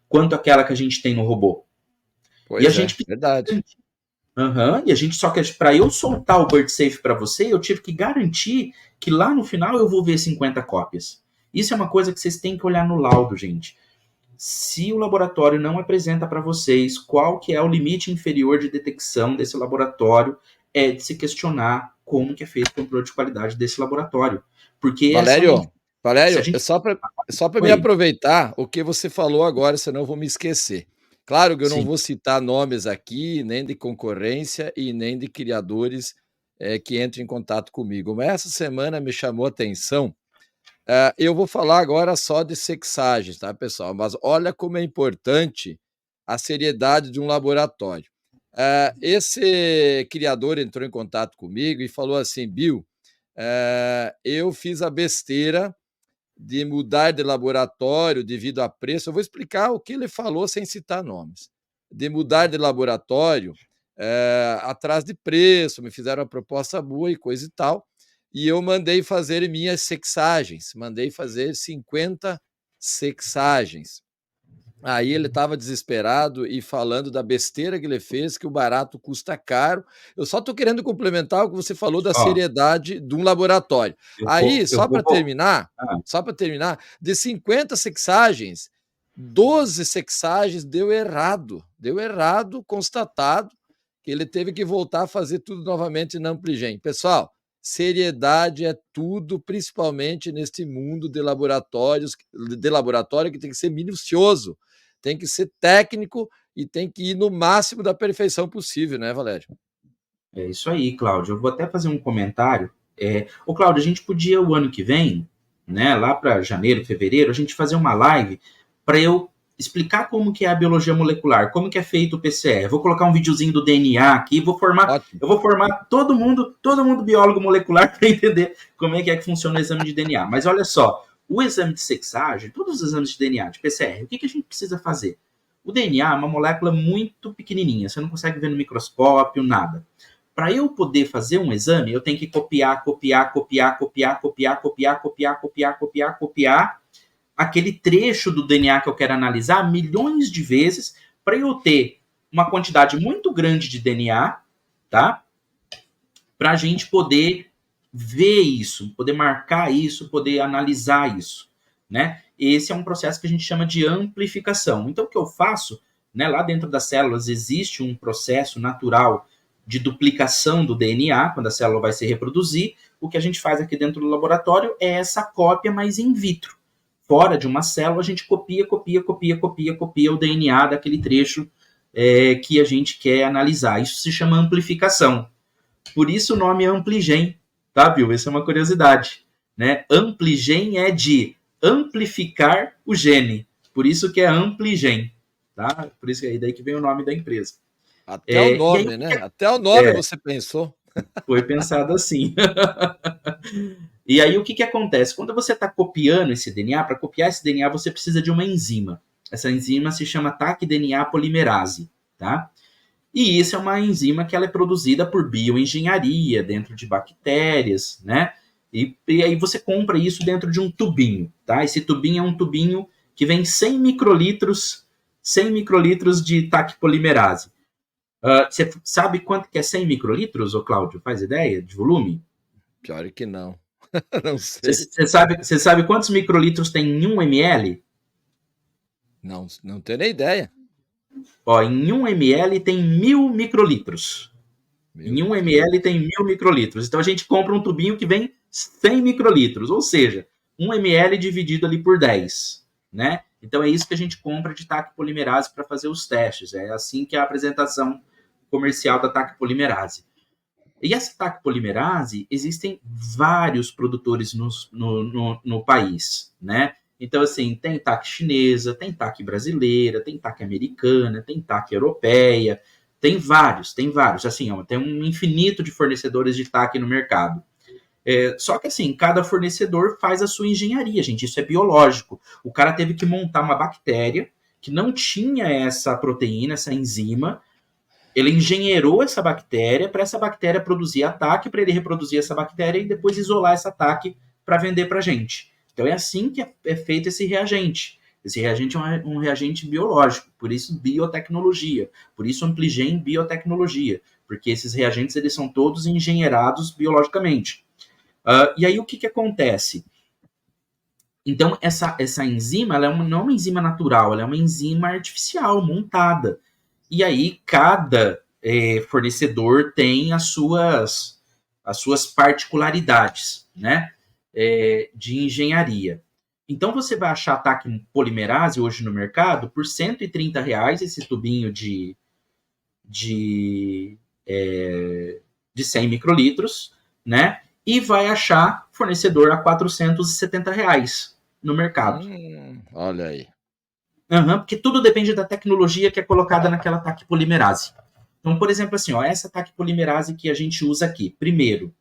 quanto aquela que a gente tem no robô. Pois e a gente verdade. E a gente só quer, para eu soltar o BirdSafe para você, eu tive que garantir que lá no final eu vou ver 50 cópias. Isso é uma coisa que vocês têm que olhar no laudo, gente. Se o laboratório não apresenta para vocês qual que é o limite inferior de detecção desse laboratório, é de se questionar como que é feito o controle de qualidade desse laboratório. Porque Valério, gente... é só para me aproveitar o que você falou agora, senão eu vou me esquecer. Claro que eu não vou citar nomes aqui, nem de concorrência e nem de criadores que entrem em contato comigo, mas essa semana me chamou a atenção. Eu vou falar agora só de sexagens, tá, pessoal? Mas olha como é importante a seriedade de um laboratório. Esse criador entrou em contato comigo e falou assim: Bill, eu fiz a besteira de mudar de laboratório devido a preço. Eu vou explicar o que ele falou sem citar nomes. De mudar de laboratório atrás de preço, me fizeram uma proposta boa e coisa e tal. E eu mandei fazer minhas sexagens, mandei fazer 50 sexagens. Aí ele estava desesperado e falando da besteira que ele fez, que o barato custa caro. Eu só estou querendo complementar o que você falou da seriedade de um laboratório. Aí, só para terminar, de 50 sexagens, 12 sexagens deu errado, constatado, que ele teve que voltar a fazer tudo novamente na Ampligen. Pessoal, seriedade é tudo, principalmente neste mundo de laboratório que tem que ser minucioso, tem que ser técnico e tem que ir no máximo da perfeição possível, né, Valério? É isso aí, Cláudio. Eu vou até fazer um comentário. Ô, Cláudio, a gente podia, o ano que vem, né, lá para janeiro, fevereiro, a gente fazer uma live para eu explicar como que é a biologia molecular, como que é feito o PCR. Eu vou colocar um videozinho do DNA aqui, eu vou formar todo mundo biólogo molecular para entender como é que funciona o exame de DNA. Mas olha só, o exame de sexagem, todos os exames de DNA, de PCR, o que a gente precisa fazer? O DNA é uma molécula muito pequenininha, você não consegue ver no microscópio, nada. Para eu poder fazer um exame, eu tenho que copiar aquele trecho do DNA que eu quero analisar milhões de vezes para eu ter uma quantidade muito grande de DNA, tá? Para a gente poder ver isso, poder marcar isso, poder analisar isso, né? Esse é um processo que a gente chama de amplificação. Então, o que eu faço, né, lá dentro das células existe um processo natural de duplicação do DNA, quando a célula vai se reproduzir. O que a gente faz aqui dentro do laboratório é essa cópia, mas in vitro. Fora de uma célula, a gente copia o DNA daquele trecho que a gente quer analisar. Isso se chama amplificação. Por isso o nome é Ampligen, tá, Bill? Essa é uma curiosidade, né? Ampligen é de amplificar o gene. Por isso que é Ampligen, tá? Por isso que é daí que vem o nome da empresa. Até o E aí, nome, né? Até o nome você pensou. foi pensado assim. E aí, o que acontece? Quando você está copiando esse DNA, para copiar esse DNA, você precisa de uma enzima. Essa enzima se chama TAC-DNA polimerase, tá? E isso é uma enzima que ela é produzida por bioengenharia, dentro de bactérias, né? E aí você compra isso dentro de um tubinho, tá? Esse tubinho é um tubinho que vem 100 microlitros de TAC polimerase. Você sabe quanto que é 100 microlitros, ô Cláudio? Faz ideia de volume? Pior que não. Não sei. Você sabe quantos microlitros tem em 1 ml? Não tenho nem ideia. Ó, em 1 ml tem 1000 microlitros. Em 1 ml tem 1000 microlitros. Então a gente compra um tubinho que vem 100 microlitros, ou seja, 1 ml dividido ali por 10, né? Então é isso que a gente compra de TAC polimerase para fazer os testes. É assim que é a apresentação comercial da TAC polimerase. E essa TAC polimerase, existem vários produtores no país, né? Então, assim, tem TAC chinesa, tem TAC brasileira, tem TAC americana, tem TAC europeia, tem vários, assim, ó, tem um infinito de fornecedores de TAC no mercado. Só que, assim, cada fornecedor faz a sua engenharia, gente, isso é biológico. O cara teve que montar uma bactéria que não tinha essa proteína, essa enzima. Ele engenheirou essa bactéria para essa bactéria produzir ataque, para ele reproduzir essa bactéria e depois isolar esse ataque para vender para a gente. Então é assim que é feito esse reagente. Esse reagente é um reagente biológico, por isso biotecnologia, por isso Ampligen biotecnologia, porque esses reagentes eles são todos engenheirados biologicamente. E aí o que acontece? Então essa enzima ela não é uma enzima natural, ela é uma enzima artificial, montada. E aí cada fornecedor tem as suas particularidades, né, de engenharia. Então você vai achar TAC polimerase hoje no mercado por R$130 esse tubinho de 100 microlitros, né? E vai achar fornecedor a R$470 no mercado. Olha aí. Porque tudo depende da tecnologia que é colocada naquela TAC polimerase. Então, por exemplo, assim, ó, essa TAC polimerase que a gente usa aqui, primeiro,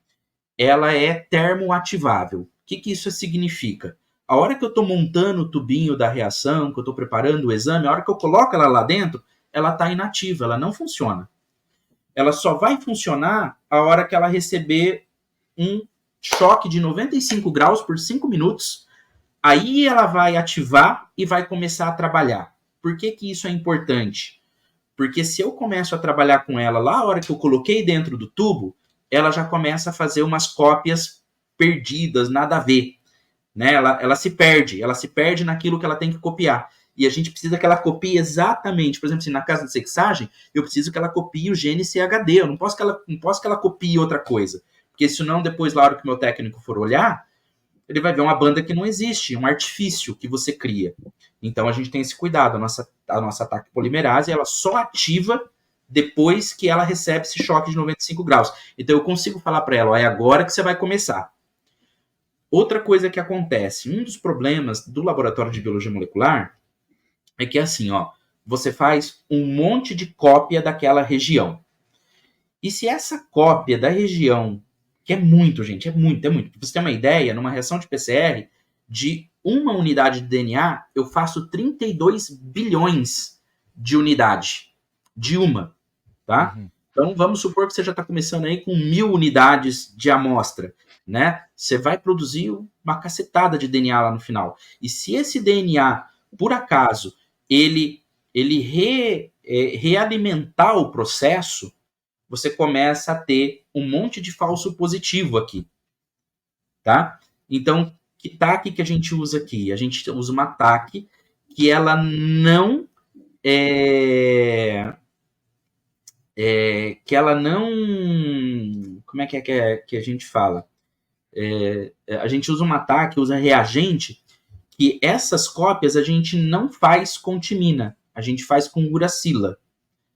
ela é termoativável. O que isso significa? A hora que eu estou montando o tubinho da reação, que eu estou preparando o exame, a hora que eu coloco ela lá dentro, ela está inativa, ela não funciona. Ela só vai funcionar a hora que ela receber um choque de 95 graus por 5 minutos. Aí ela vai ativar e vai começar a trabalhar. Por que isso é importante? Porque se eu começo a trabalhar com ela lá a hora que eu coloquei dentro do tubo, ela já começa a fazer umas cópias perdidas, nada a ver. Né? Ela se perde naquilo que ela tem que copiar. E a gente precisa que ela copie exatamente, por exemplo, assim, na casa de sexagem, eu preciso que ela copie o gene CHD, eu não posso que ela copie outra coisa. Porque senão depois, na hora que o meu técnico for olhar, ele vai ver uma banda que não existe, um artifício que você cria. Então a gente tem esse cuidado. A nossa TAC polimerase, ela só ativa depois que ela recebe esse choque de 95 graus. Então eu consigo falar para ela, ó, é agora que você vai começar. Outra coisa que acontece, um dos problemas do laboratório de biologia molecular é que assim, ó, você faz um monte de cópia daquela região. E se essa cópia da região, que é muito, gente, é muito. Pra você ter uma ideia, numa reação de PCR, de uma unidade de DNA, eu faço 32 bilhões de unidade. De uma, tá? Então, vamos supor que você já está começando aí com 1000 unidades de amostra, né? Você vai produzir uma cacetada de DNA lá no final. E se esse DNA, por acaso, ele realimentar o processo, você começa a ter um monte de falso positivo aqui, tá? Então, que TAC que a gente usa aqui? A gente usa uma TAC que ela não que ela não. Como é que a gente fala? A gente usa uma TAC, usa reagente, que essas cópias a gente não faz com timina, a gente faz com uracila,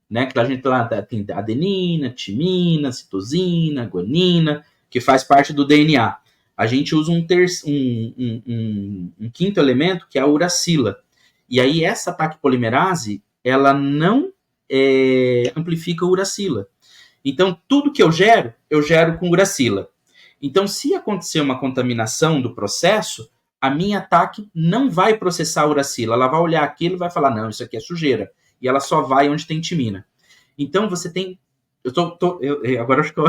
né? Que a gente lá tem adenina, timina, citosina, guanina, que faz parte do DNA. A gente usa um quinto elemento, que é a uracila. E aí essa TAC polimerase, ela não amplifica a uracila. Então, tudo que eu gero com uracila. Então, se acontecer uma contaminação do processo, a minha TAC não vai processar a uracila. Ela vai olhar aquilo e vai falar, não, isso aqui é sujeira. E ela só vai onde tem timina. Então, você tem... agora acho que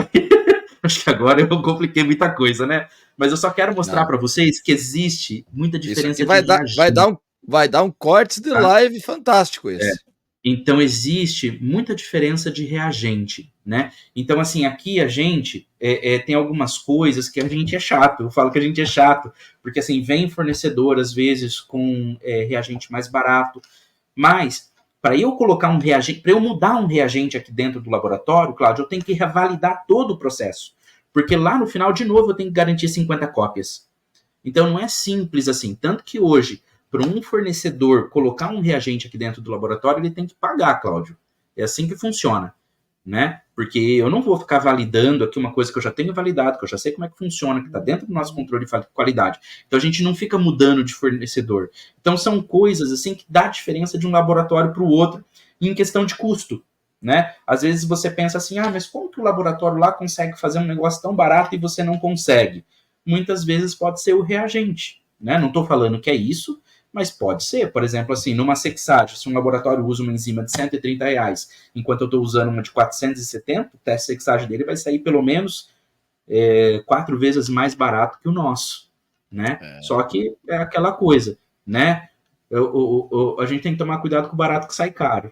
acho que agora eu compliquei muita coisa, né? Mas eu só quero mostrar para vocês que existe muita Isso aqui diferença de reagente. vai dar um corte de live fantástico esse. Então, existe muita diferença de reagente, né? Então, assim, aqui a gente tem algumas coisas que a gente é chato. Eu falo que a gente é chato, porque, assim, vem fornecedor, às vezes, com reagente mais barato. Mas, para eu colocar um reagente, para eu mudar um reagente aqui dentro do laboratório, Cláudio, eu tenho que revalidar todo o processo. Porque lá no final, de novo, eu tenho que garantir 50 cópias. Então, não é simples assim. Tanto que hoje, para um fornecedor colocar um reagente aqui dentro do laboratório, ele tem que pagar, Cláudio. É assim que funciona, né? Porque eu não vou ficar validando aqui uma coisa que eu já tenho validado, que eu já sei como é que funciona, que está dentro do nosso controle de qualidade. Então a gente não fica mudando de fornecedor. Então são coisas assim que dá diferença de um laboratório para o outro em questão de custo, né? Às vezes você pensa assim, mas como que o laboratório lá consegue fazer um negócio tão barato e você não consegue? Muitas vezes pode ser o reagente, né? Não estou falando que é isso, mas pode ser. Por exemplo, assim, numa sexagem, se um laboratório usa uma enzima de R$ 130, enquanto eu estou usando uma de 470, o teste de sexagem dele vai sair pelo menos 4 vezes mais barato que o nosso, né? Só que é aquela coisa, né? A gente tem que tomar cuidado com o barato que sai caro.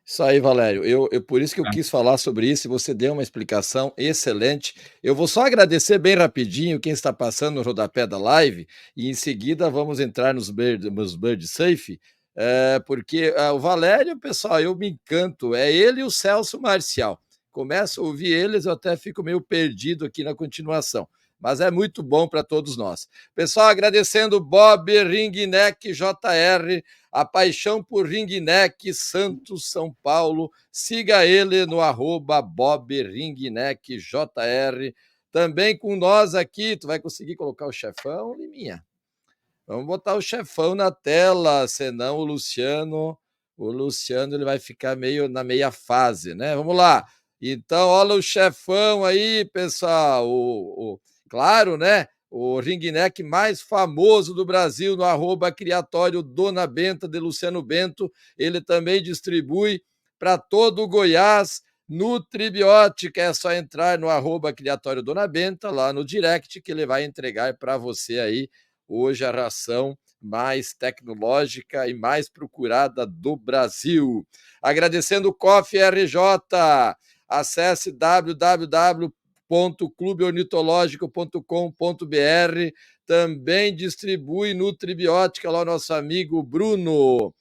Isso aí, Valério. Por isso que eu quis falar sobre isso e você deu uma explicação excelente. Eu vou só agradecer bem rapidinho quem está passando no rodapé da live e em seguida vamos entrar nos Bird Safe, porque o Valério, pessoal, eu me encanto. É ele e o Celso Marcial. Começo a ouvir eles, eu até fico meio perdido aqui na continuação. Mas é muito bom para todos nós. Pessoal, agradecendo Bob Ringneck JR, a paixão por ringneck, Santos, São Paulo. Siga ele no @Bob Ringneck JR. Também com nós aqui, tu vai conseguir colocar o chefão, Liminha? Vamos botar o chefão na tela, senão o Luciano ele vai ficar meio na meia fase, né? Vamos lá. Então, olha o chefão aí, pessoal. Claro, né? O ringneck mais famoso do Brasil no @criatório Dona Benta de Luciano Bento. Ele também distribui para todo o Goiás. Nutribiótica, é só entrar no @criatório Dona Benta, lá no direct, que ele vai entregar para você aí hoje a ração mais tecnológica e mais procurada do Brasil. Agradecendo o Coffee RJ, acesse www.clubeornitológico.com.br, também distribui Nutribiótica lá o nosso amigo Bruno.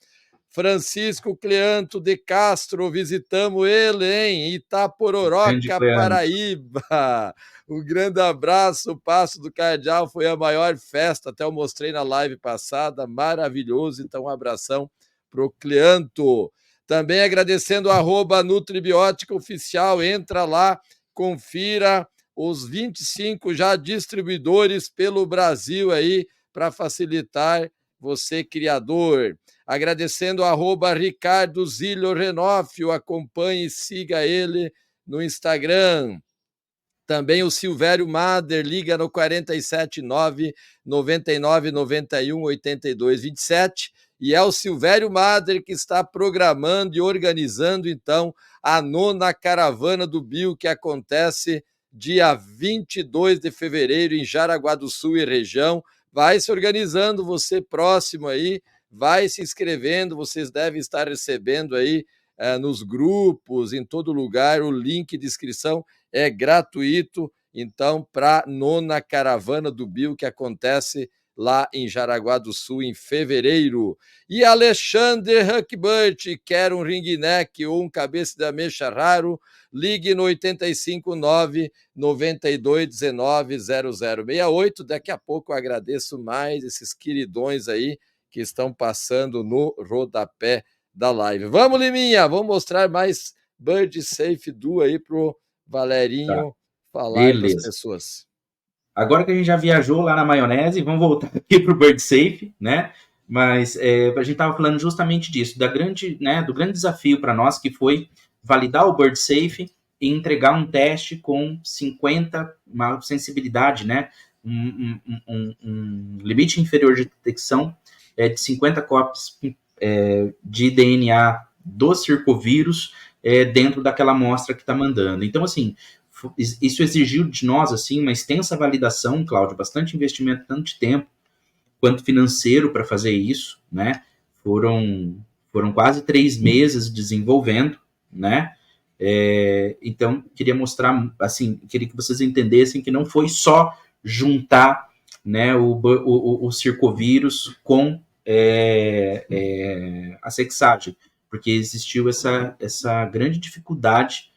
Francisco Cleanto de Castro, visitamos ele em Itapororoca, Paraíba. Um grande abraço, o Passo do Cardeal foi a maior festa, até eu mostrei na live passada, maravilhoso, então um abração pro Cleanto. Também agradecendo o @Nutribiótica Oficial, entra lá, confira os 25 já distribuidores pelo Brasil aí, para facilitar você, criador. Agradecendo Ricardo Zilio Renófio, acompanhe e siga ele no Instagram. Também o Silvério Mader, liga no 479 99 91 82 27. E é o Silvério Mader que está programando e organizando, então, a 9ª Caravana do Bio, que acontece dia 22 de fevereiro em Jaraguá do Sul e região. Vai se organizando, você próximo aí, vai se inscrevendo, vocês devem estar recebendo aí nos grupos, em todo lugar, o link de inscrição é gratuito então, para a 9ª Caravana do Bio, que acontece lá em Jaraguá do Sul, em fevereiro. E Alexander Huckbert, quer um ring neck ou um cabeça de ameixa raro? Ligue no 859 92 19 0068. Daqui a pouco eu agradeço mais esses queridões aí que estão passando no rodapé da live. Vamos, Liminha, vamos mostrar mais Bird Safe Duo aí pro Valerinho Tá, falar aí para as beleza. pessoas. Agora que a gente já viajou lá na maionese, vamos voltar aqui para o Bird Safe, né? Mas a gente estava falando justamente disso, do grande desafio para nós, que foi validar o Bird Safe e entregar um teste com 50, uma sensibilidade, né? Um limite inferior de detecção de 50 cópias de DNA do circovírus dentro daquela amostra que está mandando. Então, assim, isso exigiu de nós assim uma extensa validação, Cláudio, bastante investimento, tanto de tempo quanto financeiro para fazer isso, né? Foram quase 3 meses desenvolvendo, né? Então, queria mostrar, assim, queria que vocês entendessem que não foi só juntar, né, o circovírus com a sexagem, porque existiu essa grande dificuldade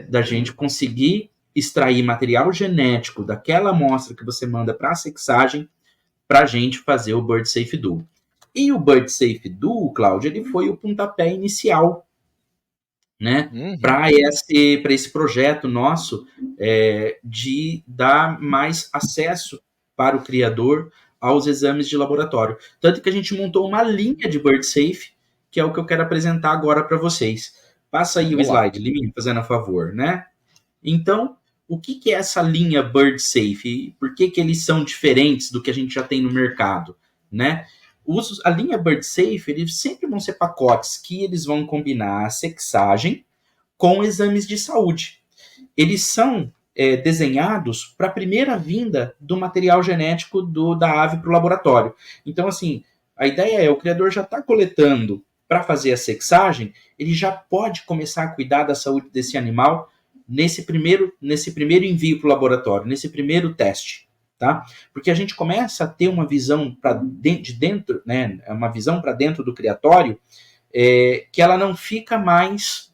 da gente conseguir extrair material genético daquela amostra que você manda para a sexagem para a gente fazer o Bird Safe Duo. E o Bird Safe Duo, Cláudio, ele foi o pontapé inicial, né, para esse projeto nosso de dar mais acesso para o criador aos exames de laboratório. Tanto que a gente montou uma linha de Bird Safe, que é o que eu quero apresentar agora para vocês. Passa aí o slide, Liminha, fazendo a favor, né? Então, o que é essa linha Bird Safe? Por que eles são diferentes do que a gente já tem no mercado, né? A linha Bird Safe, eles sempre vão ser pacotes que eles vão combinar a sexagem com exames de saúde. Eles são desenhados para a primeira vinda do material genético da ave para o laboratório. Então, assim, a ideia o criador já está coletando para fazer a sexagem, ele já pode começar a cuidar da saúde desse animal nesse primeiro envio para o laboratório, nesse primeiro teste, tá? Porque a gente começa a ter uma visão de dentro, né? Uma visão para dentro do criatório que ela não fica mais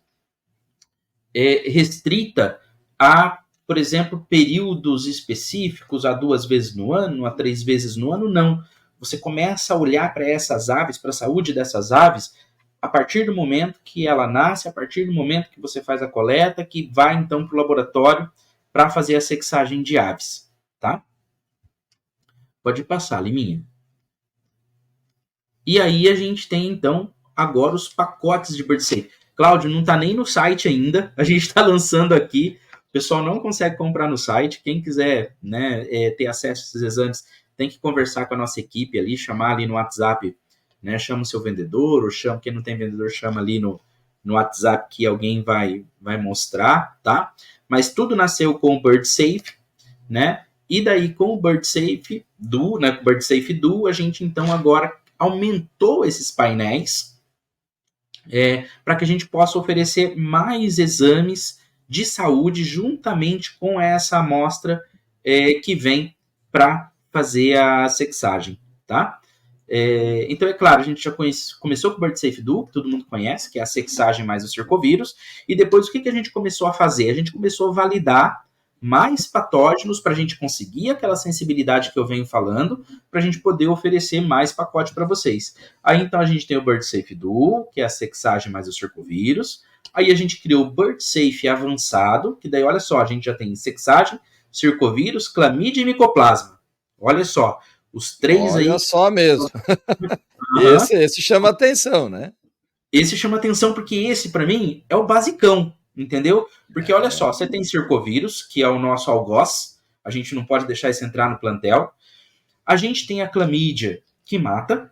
restrita a, por exemplo, períodos específicos, a 2 vezes no ano, a 3 vezes no ano, não. Você começa a olhar para essas aves, para a saúde dessas aves, a partir do momento que ela nasce, a partir do momento que você faz a coleta, que vai então para o laboratório para fazer a sexagem de aves, tá? Pode passar, Liminha. E aí a gente tem então agora os pacotes de Bird Safe. Cláudio, não está nem no site ainda, a gente está lançando aqui, o pessoal não consegue comprar no site, quem quiser, né, ter acesso a esses exames tem que conversar com a nossa equipe ali, chamar ali no WhatsApp, né, chama o seu vendedor, ou chama, quem não tem vendedor, chama ali no WhatsApp que alguém vai mostrar, tá? Mas tudo nasceu com o Bird Safe, né? E daí com o Bird Safe Duo, né, Bird Safe Duo, a gente então agora aumentou esses painéis para que a gente possa oferecer mais exames de saúde juntamente com essa amostra que vem para fazer a sexagem, tá? Então, é claro, a gente já começou com o Bird Safe Duo, que todo mundo conhece, que é a sexagem mais o circovírus, e depois o que a gente começou a fazer? A gente começou a validar mais patógenos para a gente conseguir aquela sensibilidade que eu venho falando, para a gente poder oferecer mais pacote para vocês. Aí, então, a gente tem o Bird Safe Duo, que é a sexagem mais o circovírus. Aí a gente criou o Bird Safe avançado, que daí, olha só, a gente já tem sexagem, circovírus, clamídia e micoplasma. Olha só, os 3 aí... Olha só mesmo. Esse chama atenção, né? Esse chama atenção porque esse, para mim, é o basicão, entendeu? Porque olha só, você tem circovírus, que é o nosso algoz, a gente não pode deixar isso entrar no plantel. A gente tem a clamídia, que mata,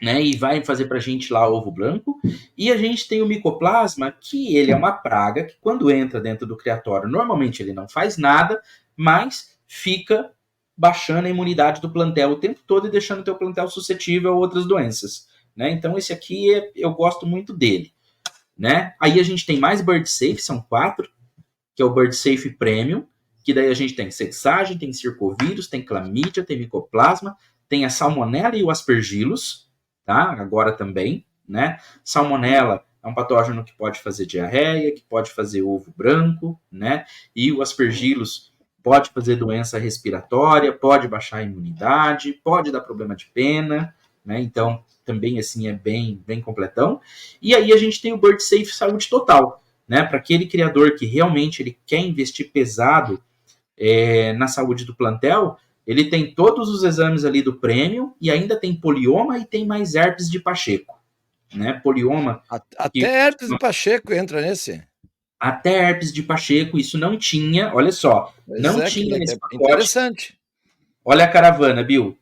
né, e vai fazer pra gente lá ovo branco. E a gente tem o micoplasma, que ele é uma praga, que quando entra dentro do criatório, normalmente ele não faz nada, mas fica baixando a imunidade do plantel o tempo todo e deixando o teu plantel suscetível a outras doenças, né? Então esse aqui eu gosto muito dele, né? Aí a gente tem mais Bird Safe, são 4, que é o Bird Safe Premium, que daí a gente tem sexagem, tem circovírus, tem clamídia, tem micoplasma, tem a salmonela e o aspergillus, tá? Agora também, né? Salmonela é um patógeno que pode fazer diarreia, que pode fazer ovo branco, né? E o aspergillus pode fazer doença respiratória, pode baixar a imunidade, pode dar problema de pena, né? Então, também assim é bem completão. E aí a gente tem o Bird Safe Saúde Total, né? Para aquele criador que realmente ele quer investir pesado na saúde do plantel, ele tem todos os exames ali do prêmio e ainda tem polioma e tem mais herpes de Pacheco, né? Polioma Até que herpes de Pacheco entra nesse? até herpes de Pacheco, isso não tinha, olha só, Pois não é, que tinha nesse pacote. interessante. Olha a caravana, Bill.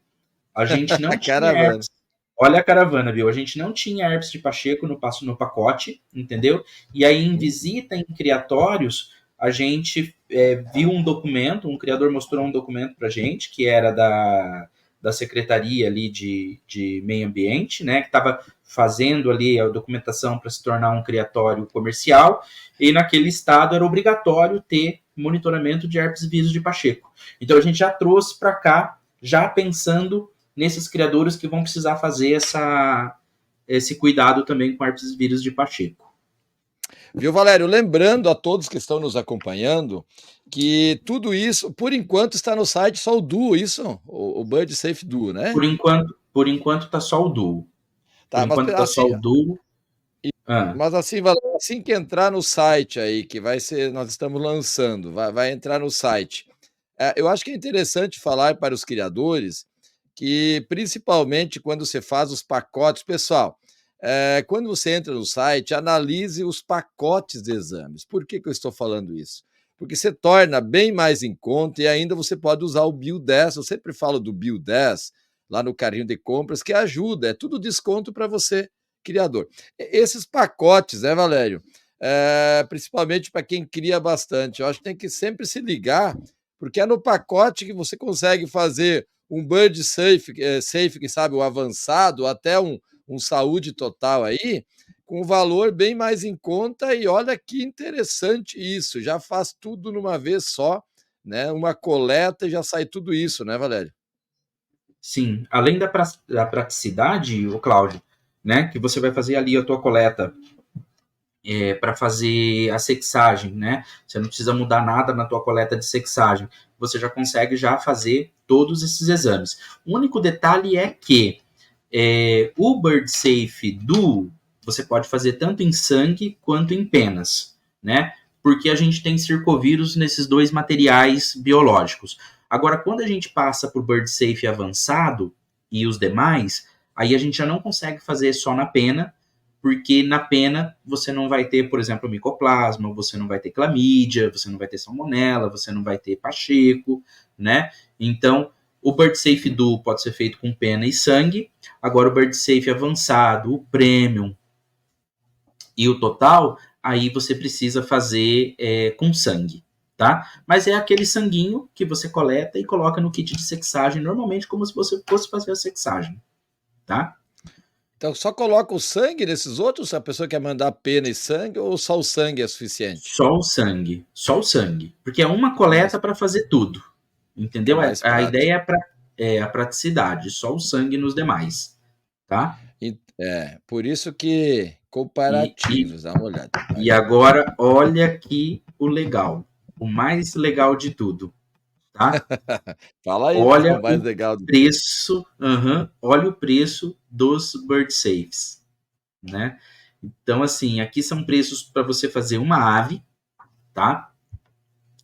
A gente não A tinha caravana. herpes. Olha a caravana, Bill. A gente não tinha herpes de Pacheco no pacote, entendeu? E aí, em visita em criatórios, a gente viu um documento, um criador mostrou um documento pra gente, que era da Secretaria ali de Meio Ambiente, né? Que estava fazendo ali a documentação para se tornar um criatório comercial, e naquele estado era obrigatório ter monitoramento de herpes vírus de Pacheco. Então a gente já trouxe para cá, já pensando nesses criadores que vão precisar fazer esse cuidado também com herpes vírus de Pacheco. Viu, Valério? Lembrando a todos que estão nos acompanhando que tudo isso, por enquanto, está no site só o Duo, isso? O Bird Safe Duo, né? Por enquanto tá só o Duo. Por Tá, mas enquanto tá só assim, o Duo. mas assim, Valério, assim que entrar no site aí, que vai ser, nós estamos lançando, vai entrar no site. Eu acho que é interessante falar para os criadores que, principalmente quando você faz os pacotes, pessoal, quando você entra no site, analise os pacotes de exames. Por que eu estou falando isso? Porque você torna bem mais em conta e ainda você pode usar o Bio 10. Eu sempre falo do Bio 10 lá no carrinho de compras, que ajuda, é tudo desconto para você, criador. Esses pacotes, né, Valério? Principalmente para quem cria bastante, eu acho que tem que sempre se ligar, porque é no pacote que você consegue fazer um Bird Safe, safe, quem sabe o avançado, até um saúde total aí, com valor bem mais em conta. E olha que interessante isso, já faz tudo numa vez só, né? Uma coleta e já sai tudo isso, né, Valério? Sim, além da praticidade, o Cláudio, né, que você vai fazer ali a tua coleta para fazer a sexagem, né? Você não precisa mudar nada na tua coleta de sexagem. Você já consegue já fazer todos esses exames. O único detalhe é que o Bird Safe Duo você pode fazer tanto em sangue quanto em penas, né? Porque a gente tem circovírus nesses dois materiais biológicos. Agora, quando a gente passa por Bird Safe avançado e os demais, aí a gente já não consegue fazer só na pena, porque na pena você não vai ter, por exemplo, micoplasma, você não vai ter clamídia, você não vai ter salmonela, você não vai ter pacheco, né? Então, o Bird Safe Duo pode ser feito com pena e sangue. Agora, o Bird Safe avançado, o Premium e o Total, aí você precisa fazer com sangue, tá? Mas é aquele sanguinho que você coleta e coloca no kit de sexagem, normalmente como se você fosse fazer a sexagem, tá? Então só coloca o sangue nesses outros, se a pessoa quer mandar pena e sangue, ou só o sangue é suficiente? Só o sangue, porque é uma É mais, coleta para fazer tudo, é entendeu? mais A prático. ideia é a praticidade, só o sangue nos demais, tá? Por isso que E, e, comparativos, dá uma olhada. e agora, olha aqui o legal, o mais legal de tudo, tá? Fala aí, Olha o mais o legal de tudo. preço, olha o preço dos Bird Safes, né? Então, assim, aqui são preços para você fazer uma ave, tá?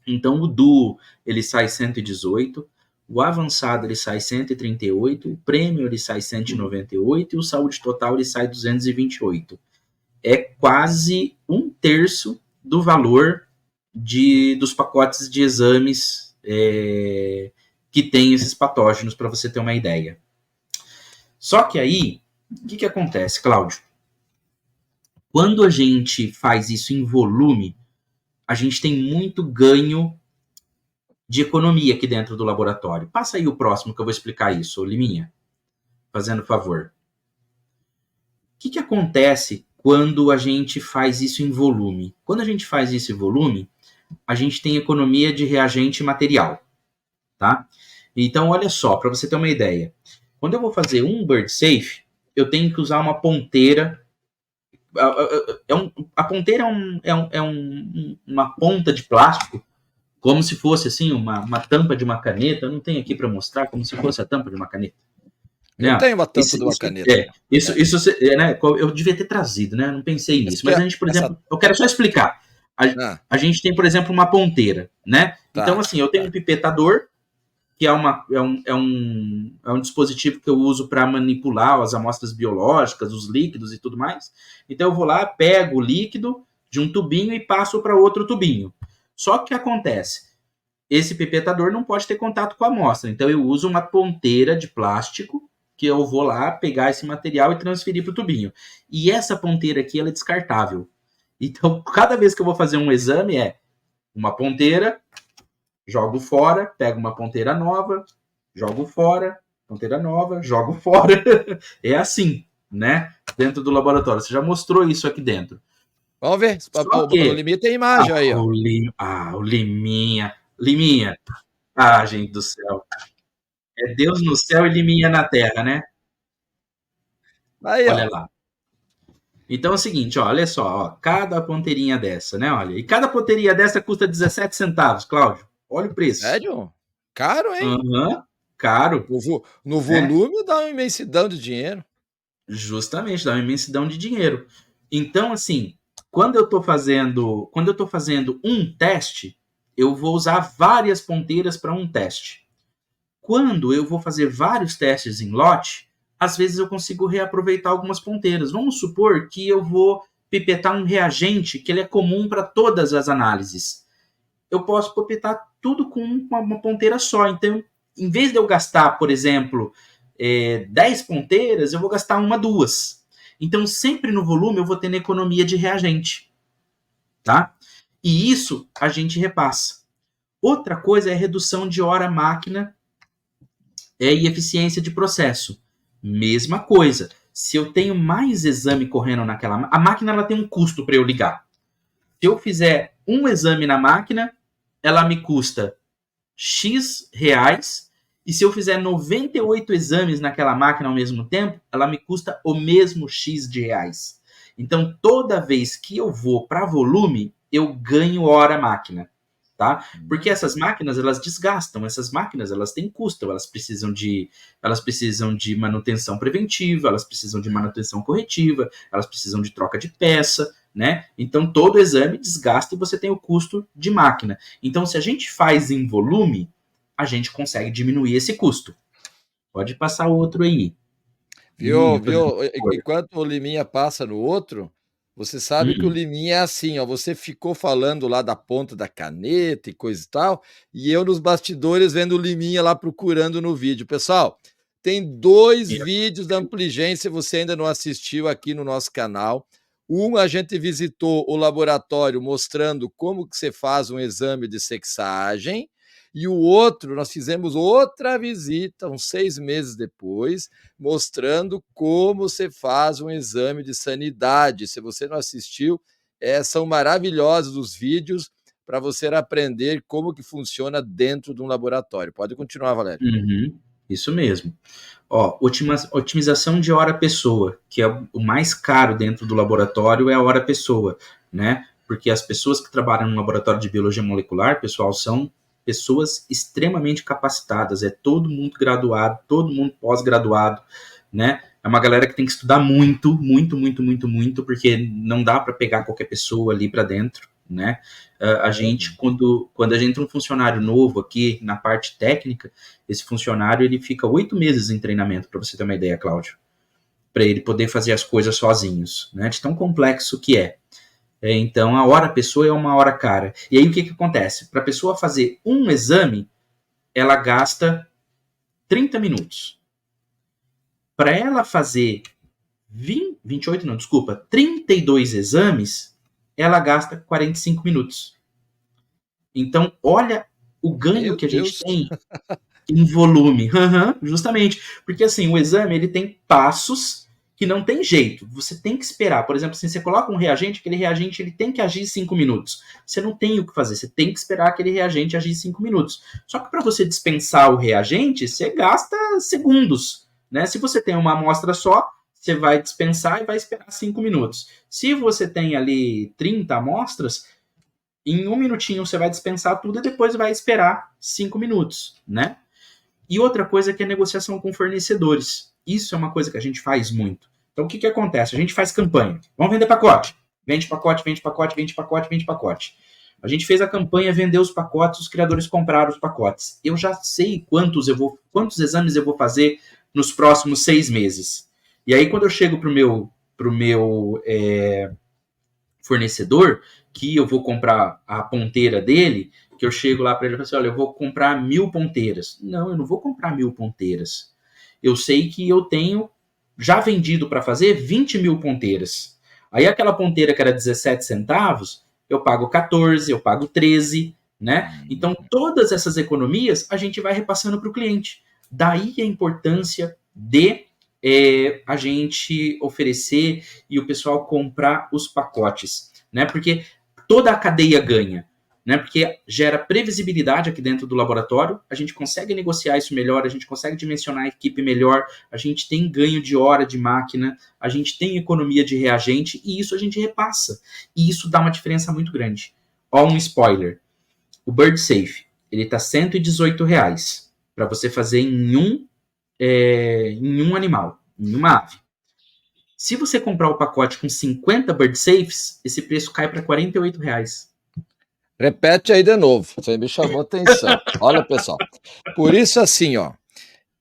Então, o Duo, ele sai 118, o Avançado, ele sai 138, o Premium, ele sai 198 e o Saúde Total, ele sai 228. É quase um terço do valor dos pacotes de exames que tem esses patógenos, para você ter uma ideia. Só que aí, o que acontece, Cláudio? Quando a gente faz isso em volume, a gente tem muito ganho de economia aqui dentro do laboratório. Passa aí o próximo que eu vou explicar isso, Liminha, fazendo favor. O que acontece quando a gente faz isso em volume? Quando a gente faz isso em volume, a gente tem economia de reagente material, tá? Então, olha só, para você ter uma ideia. Quando eu vou fazer um bird safe, eu tenho que usar uma ponteira. A ponteira uma ponta de plástico, como se fosse assim, uma tampa de uma caneta. Eu não tenho aqui para mostrar, como se fosse a tampa de uma caneta. Eu Né? tenho uma tampa de uma caneta. Né? Eu devia ter trazido, né? Eu não pensei nisso. Mas a gente, por Essa... exemplo, eu quero só explicar. A gente tem, por exemplo, uma ponteira, né? Tá, Então, assim, eu tenho um pipetador, que é um dispositivo que eu uso para manipular as amostras biológicas, os líquidos e tudo mais. Então, eu vou lá, pego o líquido de um tubinho e passo para outro tubinho. Só que o que acontece? Esse pipetador não pode ter contato com a amostra. Então, eu uso uma ponteira de plástico, que eu vou lá pegar esse material e transferir para o tubinho. E essa ponteira aqui, ela é descartável. Então, cada vez que eu vou fazer um exame, é uma ponteira, jogo fora, pego uma ponteira nova, jogo fora, ponteira nova, jogo fora. É assim, né? Dentro do laboratório. Você já mostrou isso aqui dentro. Vamos ver. Só que... O Liminha tem imagem aí, ó. O Liminha. Liminha. Ah, gente do céu. É Deus no céu e Liminha na terra, né? Aí, Olha ó. lá. Então é o seguinte, ó, olha só, ó, cada ponteirinha dessa, né? Olha, e cada ponteirinha dessa custa 17 centavos, Cláudio. Olha o preço. Sério? Caro, hein? Uhum, caro. No volume dá uma imensidão de dinheiro. Justamente, dá uma imensidão de dinheiro. Então, assim, quando eu estou fazendo um teste, eu vou usar várias ponteiras para um teste. Quando eu vou fazer vários testes em lote, às vezes eu consigo reaproveitar algumas ponteiras. Vamos supor que eu vou pipetar um reagente que ele é comum para todas as análises. Eu posso pipetar tudo com uma ponteira só. Então, em vez de eu gastar, por exemplo, 10 ponteiras, eu vou gastar uma, duas. Então, sempre no volume eu vou tendo economia de reagente. Tá? E isso a gente repassa. Outra coisa é a redução de hora-máquina e eficiência de processo. Mesma coisa. Se eu tenho mais exame correndo naquela... A máquina ela tem um custo para eu ligar. Se eu fizer um exame na máquina, ela me custa X reais. E se eu fizer 98 exames naquela máquina ao mesmo tempo, ela me custa o mesmo X de reais. Então, toda vez que eu vou para volume, eu ganho hora máquina. Tá? Porque essas máquinas, elas desgastam, essas máquinas, elas têm custo, elas precisam de manutenção preventiva, elas precisam de manutenção corretiva, elas precisam de troca de peça, né? Então, todo exame desgasta e você tem o custo de máquina. Então, se a gente faz em volume, a gente consegue diminuir esse custo. Pode passar outro aí. Viu? Enquanto o Liminha passa no outro, você sabe que o Liminha é assim, ó. Você ficou falando lá da ponta da caneta e coisa e tal, e eu nos bastidores vendo o Liminha lá procurando no vídeo. Pessoal, tem 2 vídeos da Ampligência, você ainda não assistiu aqui no nosso canal. Um, a gente visitou o laboratório mostrando como que você faz um exame de sexagem, e o outro, nós fizemos outra visita, uns 6 meses depois, mostrando como você faz um exame de sanidade. Se você não assistiu, são maravilhosos os vídeos para você aprender como que funciona dentro de um laboratório. Pode continuar, Valério. Isso mesmo. Ó, otimização de hora-pessoa, que é o mais caro dentro do laboratório, é a hora-pessoa, né? Porque as pessoas que trabalham no laboratório de biologia molecular, pessoal, são pessoas extremamente capacitadas, é todo mundo graduado, todo mundo pós-graduado, né? É uma galera que tem que estudar muito, muito, muito, muito, muito, porque não dá para pegar qualquer pessoa ali para dentro, né? A gente, quando a gente entra um funcionário novo aqui na parte técnica, esse funcionário ele fica 8 meses em treinamento, para você ter uma ideia, Cláudio, para ele poder fazer as coisas sozinhos, né? De tão complexo que é. Então, a hora pessoa é uma hora cara. E aí, o que acontece? Para a pessoa fazer um exame, ela gasta 30 minutos. Para ela fazer 32 exames, ela gasta 45 minutos. Então, olha o ganho que a gente tem em volume. Justamente. Porque, assim, o exame, ele tem passos que não tem jeito, você tem que esperar. Por exemplo, assim, você coloca um reagente, aquele reagente ele tem que agir 5 minutos. Você não tem o que fazer, você tem que esperar aquele reagente agir 5 minutos. Só que para você dispensar o reagente, você gasta segundos. Né? Se você tem uma amostra só, você vai dispensar e vai esperar 5 minutos. Se você tem ali 30 amostras, em 1 minutinho você vai dispensar tudo e depois vai esperar 5 minutos, né? E outra coisa que é negociação com fornecedores. Isso é uma coisa que a gente faz muito. Então, o que acontece? A gente faz campanha. Vamos vender pacote. Vende pacote, vende pacote, vende pacote, vende pacote. A gente fez a campanha, vendeu os pacotes, os criadores compraram os pacotes. Eu já sei quantos exames eu vou fazer nos próximos 6 meses. E aí, quando eu chego pro meu fornecedor, que eu vou comprar a ponteira dele, que eu chego lá para ele e falo assim, olha, eu vou comprar 1000 ponteiras. Não, eu não vou comprar 1000 ponteiras. Eu sei que eu tenho já vendido para fazer 20.000 ponteiras. Aí aquela ponteira que era 17 centavos, eu pago 14, eu pago 13, né? Então todas essas economias a gente vai repassando para o cliente. Daí a importância de a gente oferecer e o pessoal comprar os pacotes, né? Porque toda a cadeia ganha, né? Porque gera previsibilidade aqui dentro do laboratório, a gente consegue negociar isso melhor, a gente consegue dimensionar a equipe melhor, a gente tem ganho de hora de máquina, a gente tem economia de reagente e isso a gente repassa. E isso dá uma diferença muito grande. Ó, um spoiler. O Bird Safe, ele tá R$118 para você fazer em um animal, em uma ave. Se você comprar o pacote com 50 Bird Safes, esse preço cai para R$48. Repete aí de novo, você me chamou atenção. Olha, pessoal, por isso assim, ó,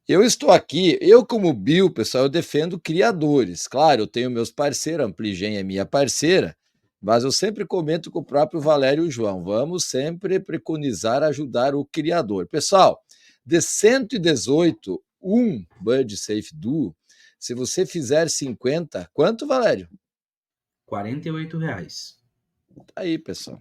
eu estou aqui, eu como bio, pessoal, eu defendo criadores. Claro, eu tenho meus parceiros, a Ampligen é minha parceira, mas eu sempre comento com o próprio Valério e o João, vamos sempre preconizar ajudar o criador. Pessoal, de 118, um Bird Safe Duo, se você fizer 50, quanto, Valério? R$48. Tá aí, pessoal.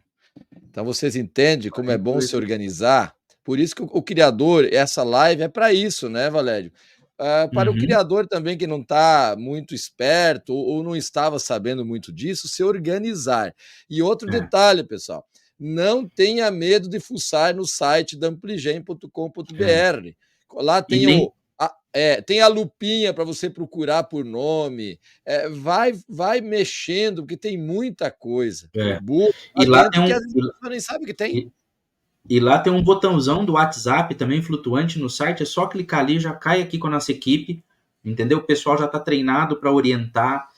Então vocês entendem como é bom se organizar. Por isso que o criador, essa live é para isso, né, Valério? Para o criador também que não está muito esperto ou não estava sabendo muito disso, se organizar. E outro detalhe, pessoal, não tenha medo de fuçar no site da ampligen.com.br. Lá tem tem a lupinha para você procurar por nome. Vai mexendo, porque tem muita coisa. Boa E lá lá tem dentro que às vezes a pessoa nem sabe que tem. E lá tem um botãozão do WhatsApp também flutuante no site, é só clicar ali, já cai aqui com a nossa equipe, entendeu? O pessoal já está treinado para orientar,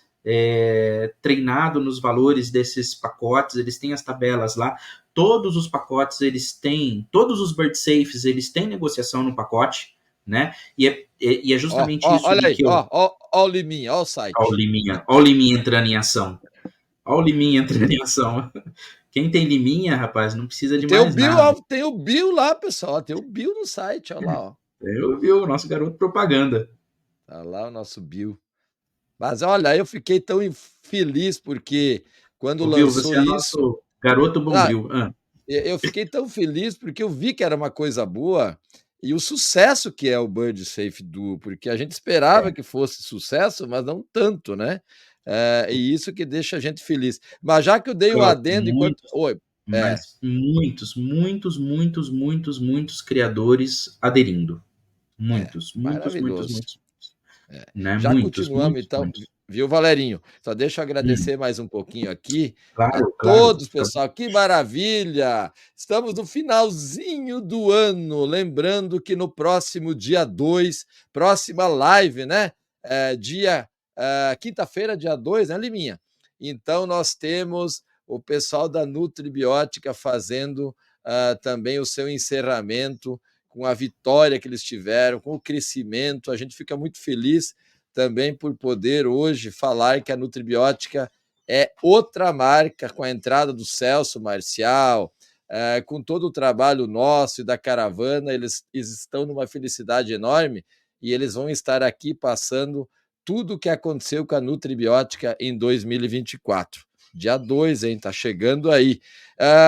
treinado nos valores desses pacotes, eles têm as tabelas lá, todos os pacotes eles têm, todos os Bird Safes eles têm negociação no pacote, né? E é justamente isso olha aí, que eu... ó o Liminha, ó o site. Ó o Liminha entrando em ação. Ó o Liminha entrando em ação. Quem tem liminha, rapaz, não precisa de mais nada. Tem o Bill lá, pessoal. Tem o Bill no site, olha lá, ó. Eu vi o nosso garoto propaganda. Tá lá o nosso Bill. Mas olha, eu fiquei tão feliz porque quando lançou você é isso... nosso garoto bombril. Eu fiquei tão feliz porque eu vi que era uma coisa boa e o sucesso que é o Bird Safe Duo, porque a gente esperava que fosse sucesso, mas não tanto, né? E isso que deixa a gente feliz. Mas já que eu dei um adendo enquanto... Oi. Mas muitos criadores aderindo. Muitos. Maravilhoso. Né? Já continuamos, então, muitos. viu, Valerinho? Só deixa eu agradecer mais um pouquinho aqui a Claro. todos, pessoal. Que maravilha! Estamos no finalzinho do ano. Lembrando que no próximo dia 2, próxima live, né? Quinta-feira, dia 2, né, Liminha? Então, nós temos o pessoal da Nutribiótica fazendo também o seu encerramento, com a vitória que eles tiveram, com o crescimento. A gente fica muito feliz também por poder hoje falar que a Nutribiótica é outra marca, com a entrada do Celso Marcial, com todo o trabalho nosso e da caravana, eles estão numa felicidade enorme e eles vão estar aqui passando tudo o que aconteceu com a Nutribiótica em 2024. Dia 2, hein? Tá chegando aí.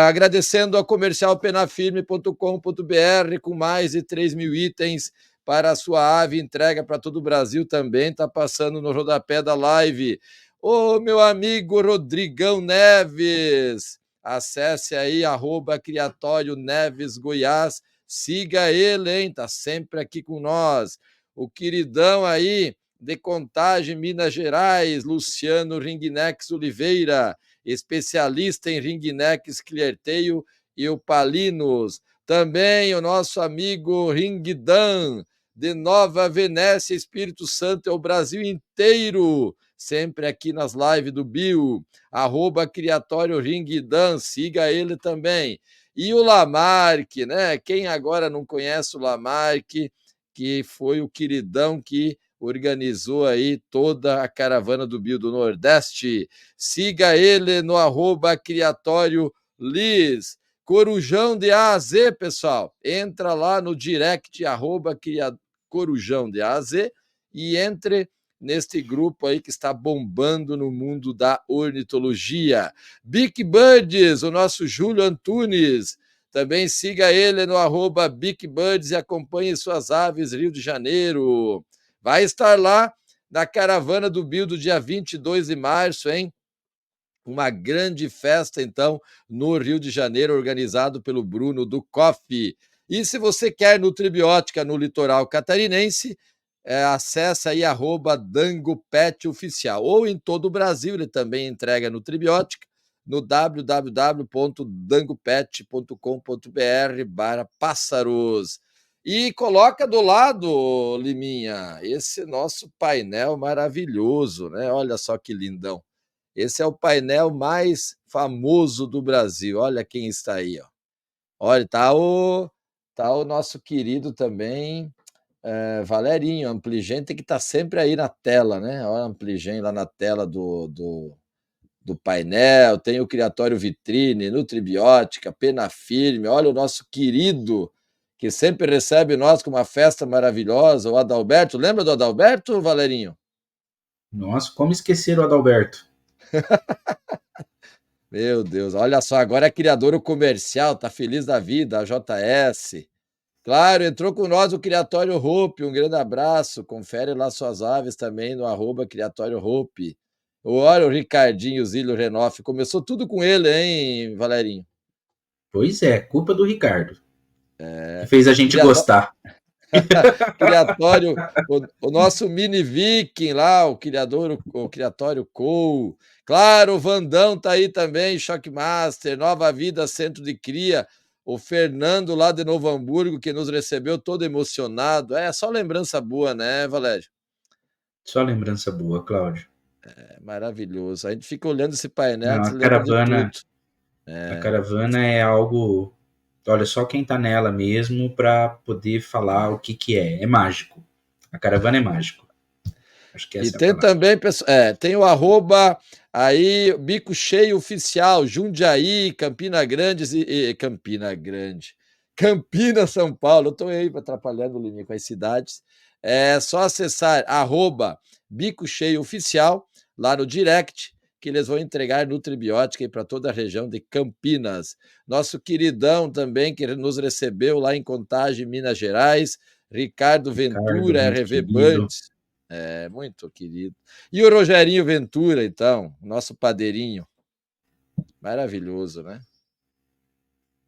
Agradecendo a comercialpenafirme.com.br com mais de 3.000 itens para a sua ave, entrega para todo o Brasil também, está passando no rodapé da live. Ô, meu amigo Rodrigão Neves, acesse aí, @Criatório Neves Goiás, siga ele, hein, tá sempre aqui com nós. O queridão aí, de Contagem, Minas Gerais, Luciano Ringnex Oliveira, especialista em Ringnex Cleartail e opalinos. Também o nosso amigo Ringdan, de Nova Venécia, Espírito Santo, é o Brasil inteiro, sempre aqui nas lives do Bill, @Criatório Ringdan, siga ele também. E o Lamarck, né? Quem agora não conhece o Lamarck, que foi o queridão que organizou aí toda a caravana do Bill do Nordeste. Siga ele no @Criatório Liz. Corujão de A a Z, pessoal. Entra lá no direct, Corujão de A a Z, e entre neste grupo aí que está bombando no mundo da ornitologia. Big Birds, o nosso Júlio Antunes. Também siga ele no @Big Birds e acompanhe suas aves, Rio de Janeiro. Vai estar lá na caravana do Bill do dia 22 de março, hein? Uma grande festa, então, no Rio de Janeiro, organizado pelo Bruno do Coffee. E se você quer nutribiótica no litoral catarinense, acessa aí @DangoPetOficial. Ou em todo o Brasil, ele também entrega nutribiótica no www.dangopet.com.br/pássaros. E coloca do lado, Liminha, esse nosso painel maravilhoso, né? Olha só que lindão. Esse é o painel mais famoso do Brasil. Olha quem está aí, ó. Olha, tá o nosso querido também, Valerinho, Ampligen, tem que estar sempre aí na tela, né? Olha, Ampligen lá na tela do painel, tem o Criatório Vitrine, Nutribiótica, Pena Firme, olha o nosso querido, que sempre recebe nós com uma festa maravilhosa, o Adalberto. Lembra do Adalberto, Valerinho? Nossa, como esquecer o Adalberto? Meu Deus, olha só, agora é criador comercial, tá feliz da vida, a JS. Claro, entrou com nós o Criatório Hope, um grande abraço, confere lá suas aves também no @Criatório Hope. Olha o Ricardinho Zílio Renoff, começou tudo com ele, hein, Valerinho? Pois é, culpa do Ricardo, que fez a gente gostar. Criatório, o nosso mini viking lá, o Criatório Cole. Claro, o Vandão tá aí também, Shockmaster, Nova Vida Centro de Cria, o Fernando lá de Novo Hamburgo, que nos recebeu todo emocionado. É só lembrança boa, né, Valério? Só lembrança boa, Cláudio. É maravilhoso. A gente fica olhando esse painel, Não, e se a lembra de caravana, tudo. a caravana é algo. Olha, só quem tá nela mesmo para poder falar o que que é. É mágico. A caravana é mágico. Acho que E essa é a tem palavra. também, tem o aí, Bico Cheio Oficial, Jundiaí, Campina Grande Campina Grande. Campina, São Paulo. Eu estou aí atrapalhando o Liminha com as cidades. É só acessar Bico Cheio Oficial lá no direct, que eles vão entregar nutribiótica para toda a região de Campinas. Nosso queridão também, que nos recebeu lá em Contagem, Minas Gerais, Ricardo Ricardo, Ventura, muito RV querido. Birds. É, muito querido. E o Rogerinho Ventura, então, nosso padeirinho. Maravilhoso, né?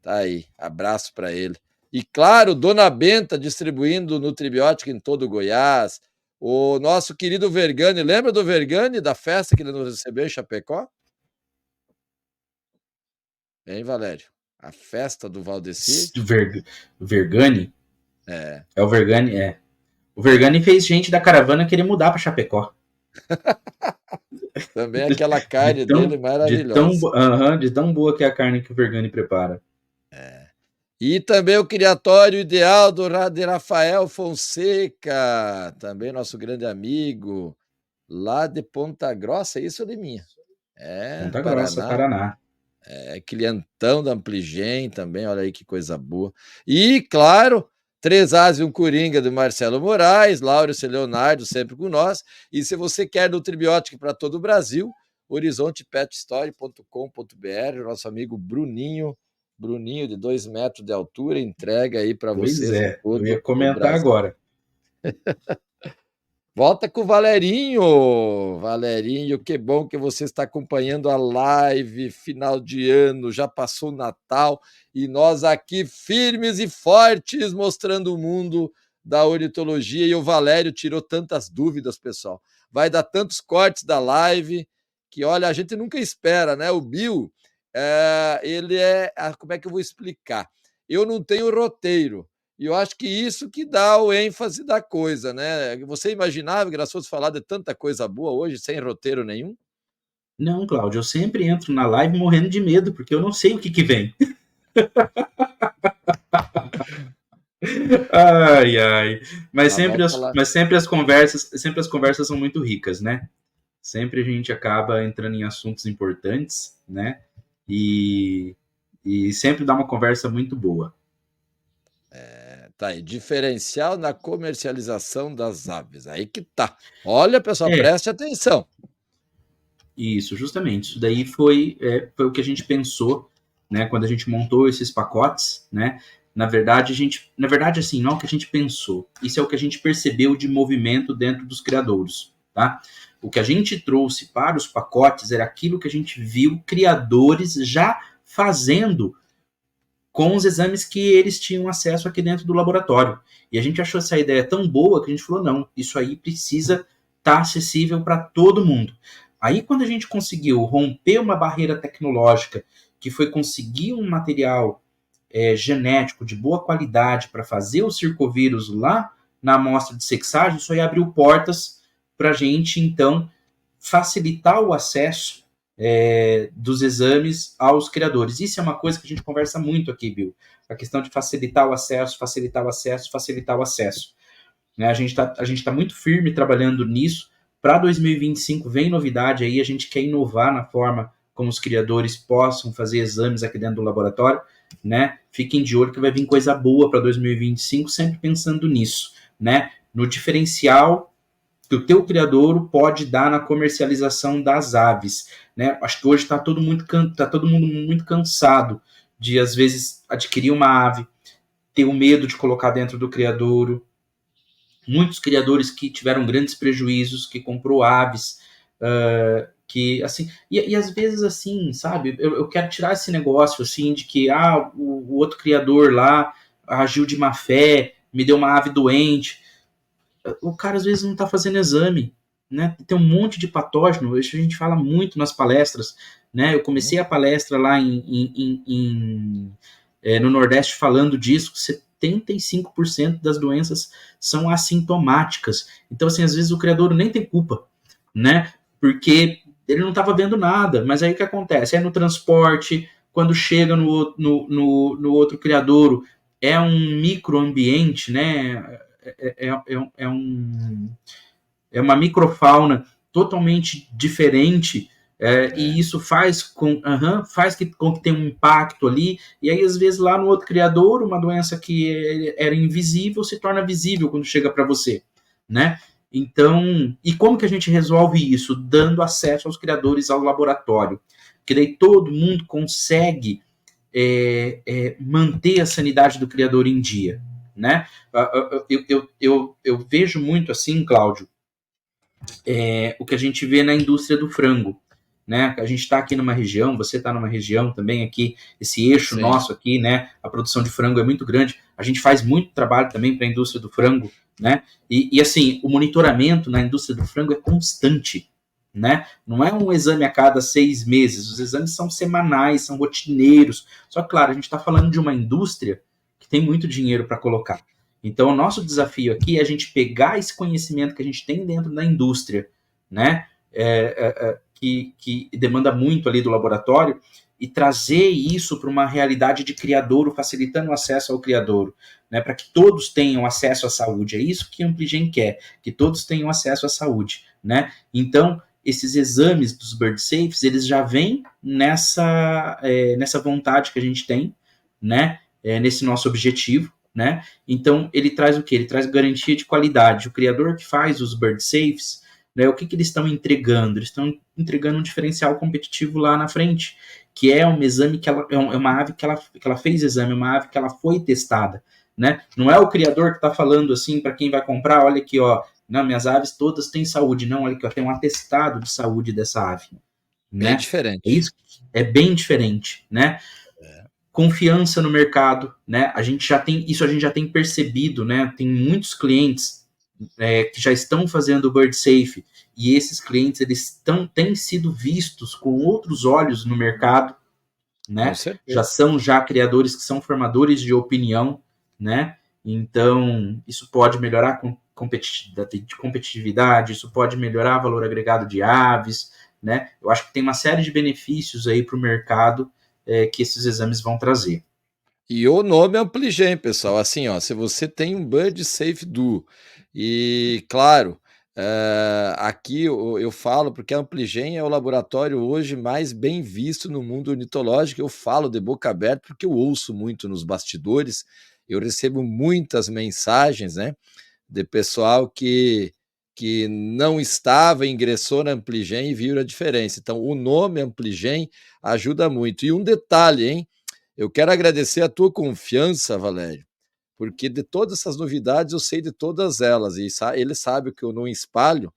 Tá aí, abraço para ele. E claro, Dona Benta distribuindo nutribiótico em todo o Goiás. O nosso querido Vergani, lembra do Vergani, da festa que ele nos recebeu em Chapecó? Hein, Valério? A festa do Valdeci? Vergani? É. É o Vergani, é. O Vergani fez gente da caravana querer mudar para Chapecó. Também aquela carne dele maravilhosa. De tão boa que é a carne que o Vergani prepara. É. E também o criatório ideal de Rafael Fonseca, também nosso grande amigo, lá de Ponta Grossa, isso é de minha. É, Ponta Grossa, Paraná. Paraná. É, clientão da Ampligen também, olha aí que coisa boa. E, claro, 3 As e um Coringa do Marcelo Moraes, Laurence Leonardo sempre com nós. E se você quer nutribiótico para todo o Brasil, horizontepetstory.com.br, nosso amigo Bruninho de 2 metros de altura, entrega aí para Pois vocês em é, eu todo ia o comentar Brasil. agora. Volta com o Valerinho. Valerinho, que bom que você está acompanhando a live, final de ano, já passou o Natal e nós aqui firmes e fortes mostrando o mundo da ornitologia e o Valério tirou tantas dúvidas, pessoal. Vai dar tantos cortes da live que, olha, a gente nunca espera, né? O Bill, ele como é que eu vou explicar? Eu não tenho roteiro, e eu acho que isso que dá o ênfase da coisa, né? Você imaginava que nós fosse falar de tanta coisa boa hoje, sem roteiro nenhum? Não, Cláudio, eu sempre entro na live morrendo de medo, porque eu não sei o que vem. Ai, ai. Mas Mas sempre vamos as, falar. mas sempre as conversas são muito ricas, né? Sempre a gente acaba entrando em assuntos importantes, né? E, e sempre dá uma conversa muito boa. Tá aí, diferencial na comercialização das aves. Aí que tá. Olha, pessoal, É, preste atenção. isso, justamente. Isso daí foi o que a gente pensou, né? Quando a gente montou esses pacotes, né? Na verdade, assim, não é o que a gente pensou. Isso é o que a gente percebeu de movimento dentro dos criadouros, tá? O que a gente trouxe para os pacotes era aquilo que a gente viu criadores já fazendo com os exames que eles tinham acesso aqui dentro do laboratório. E a gente achou essa ideia tão boa que a gente falou: não, isso aí precisa estar acessível para todo mundo. Aí, quando a gente conseguiu romper uma barreira tecnológica, que foi conseguir um material genético de boa qualidade para fazer o circovírus lá na amostra de sexagem, isso aí abriu portas para a gente, então, facilitar o acesso dos exames aos criadores. Isso é uma coisa que a gente conversa muito aqui, Bill. A questão de facilitar o acesso, facilitar o acesso, facilitar o acesso. Né? A gente tá muito firme trabalhando nisso. Para 2025 vem novidade aí, a gente quer inovar na forma como os criadores possam fazer exames aqui dentro do laboratório, né? Fiquem de olho que vai vir coisa boa para 2025, sempre pensando nisso, né? No diferencial que o teu criador pode dar na comercialização das aves, né? Acho que hoje tá todo mundo muito cansado de às vezes adquirir uma ave, ter o medo de colocar dentro do criadouro. Muitos criadores que tiveram grandes prejuízos, que comprou aves, que assim, e às vezes assim, sabe, eu quero tirar esse negócio assim de que o outro criador lá agiu de má fé, me deu uma ave doente. O cara às vezes não está fazendo exame, né? Tem um monte de patógeno, isso a gente fala muito nas palestras, né? Eu comecei a palestra lá no Nordeste falando disso, 75% das doenças são assintomáticas. Então, assim, às vezes o criador nem tem culpa, né? Porque ele não estava vendo nada, mas aí o que acontece? É no transporte, quando chega no outro criadouro, é um microambiente, né? é, é, é, um, é uma microfauna totalmente diferente, e isso com que tenha um impacto ali, e aí às vezes lá no outro criador, uma doença que era invisível se torna visível quando chega para você, né? Então, e como que a gente resolve isso? Dando acesso aos criadores ao laboratório, que daí todo mundo consegue manter a sanidade do criador em dia, né? Eu vejo muito assim, Cláudio, o que a gente vê na indústria do frango. Né? A gente está aqui numa região, você está numa região também aqui, esse eixo Sim. nosso aqui, né? A produção de frango é muito grande. A gente faz muito trabalho também para a indústria do frango, né? E assim, o monitoramento na indústria do frango é constante, né? Não é um exame a cada 6 meses. Os exames são semanais, são rotineiros. Só que, claro, a gente está falando de uma indústria que tem muito dinheiro para colocar. Então, o nosso desafio aqui é a gente pegar esse conhecimento que a gente tem dentro da indústria, né? Que demanda muito ali do laboratório, e trazer isso para uma realidade de criadouro, facilitando o acesso ao criadouro, né? Para que todos tenham acesso à saúde. É isso que a Ampligen quer, que todos tenham acesso à saúde, né? Então, esses exames dos bird safes, eles já vêm nessa vontade que a gente tem, né? Nesse nosso objetivo, né? Então, ele traz o quê? Ele traz garantia de qualidade. O criador que faz os bird safes, né, o que eles estão entregando? Eles estão entregando um diferencial competitivo lá na frente, que é um exame que ela é uma ave que ela fez exame, uma ave que ela foi testada, né? Não é o criador que está falando assim para quem vai comprar, olha aqui, ó, não, minhas aves todas têm saúde. Não, olha aqui, ó, tem um atestado de saúde dessa ave, Bem né? É diferente. isso, é bem diferente, né? É. Confiança no mercado, né? A gente já tem percebido, né? Tem muitos clientes que já estão fazendo o Bird Safe e esses clientes têm sido vistos com outros olhos no mercado, Com né? certeza. Já criadores que são formadores de opinião, né? Então isso pode melhorar a competitividade, isso pode melhorar o valor agregado de aves, né? Eu acho que tem uma série de benefícios aí para o mercado que esses exames vão trazer. E o nome é Ampligen, pessoal. Assim, ó, se você tem um Bird Safe Duo e, claro, aqui eu falo porque a Ampligen é o laboratório hoje mais bem visto no mundo ornitológico. Eu falo de boca aberta porque eu ouço muito nos bastidores. Eu recebo muitas mensagens, né, de pessoal que não estava, ingressou na Ampligen e viu a diferença. Então, o nome Ampligen ajuda muito. E um detalhe, hein? Eu quero agradecer a tua confiança, Valério, porque de todas essas novidades eu sei de todas elas e ele sabe que eu não espalho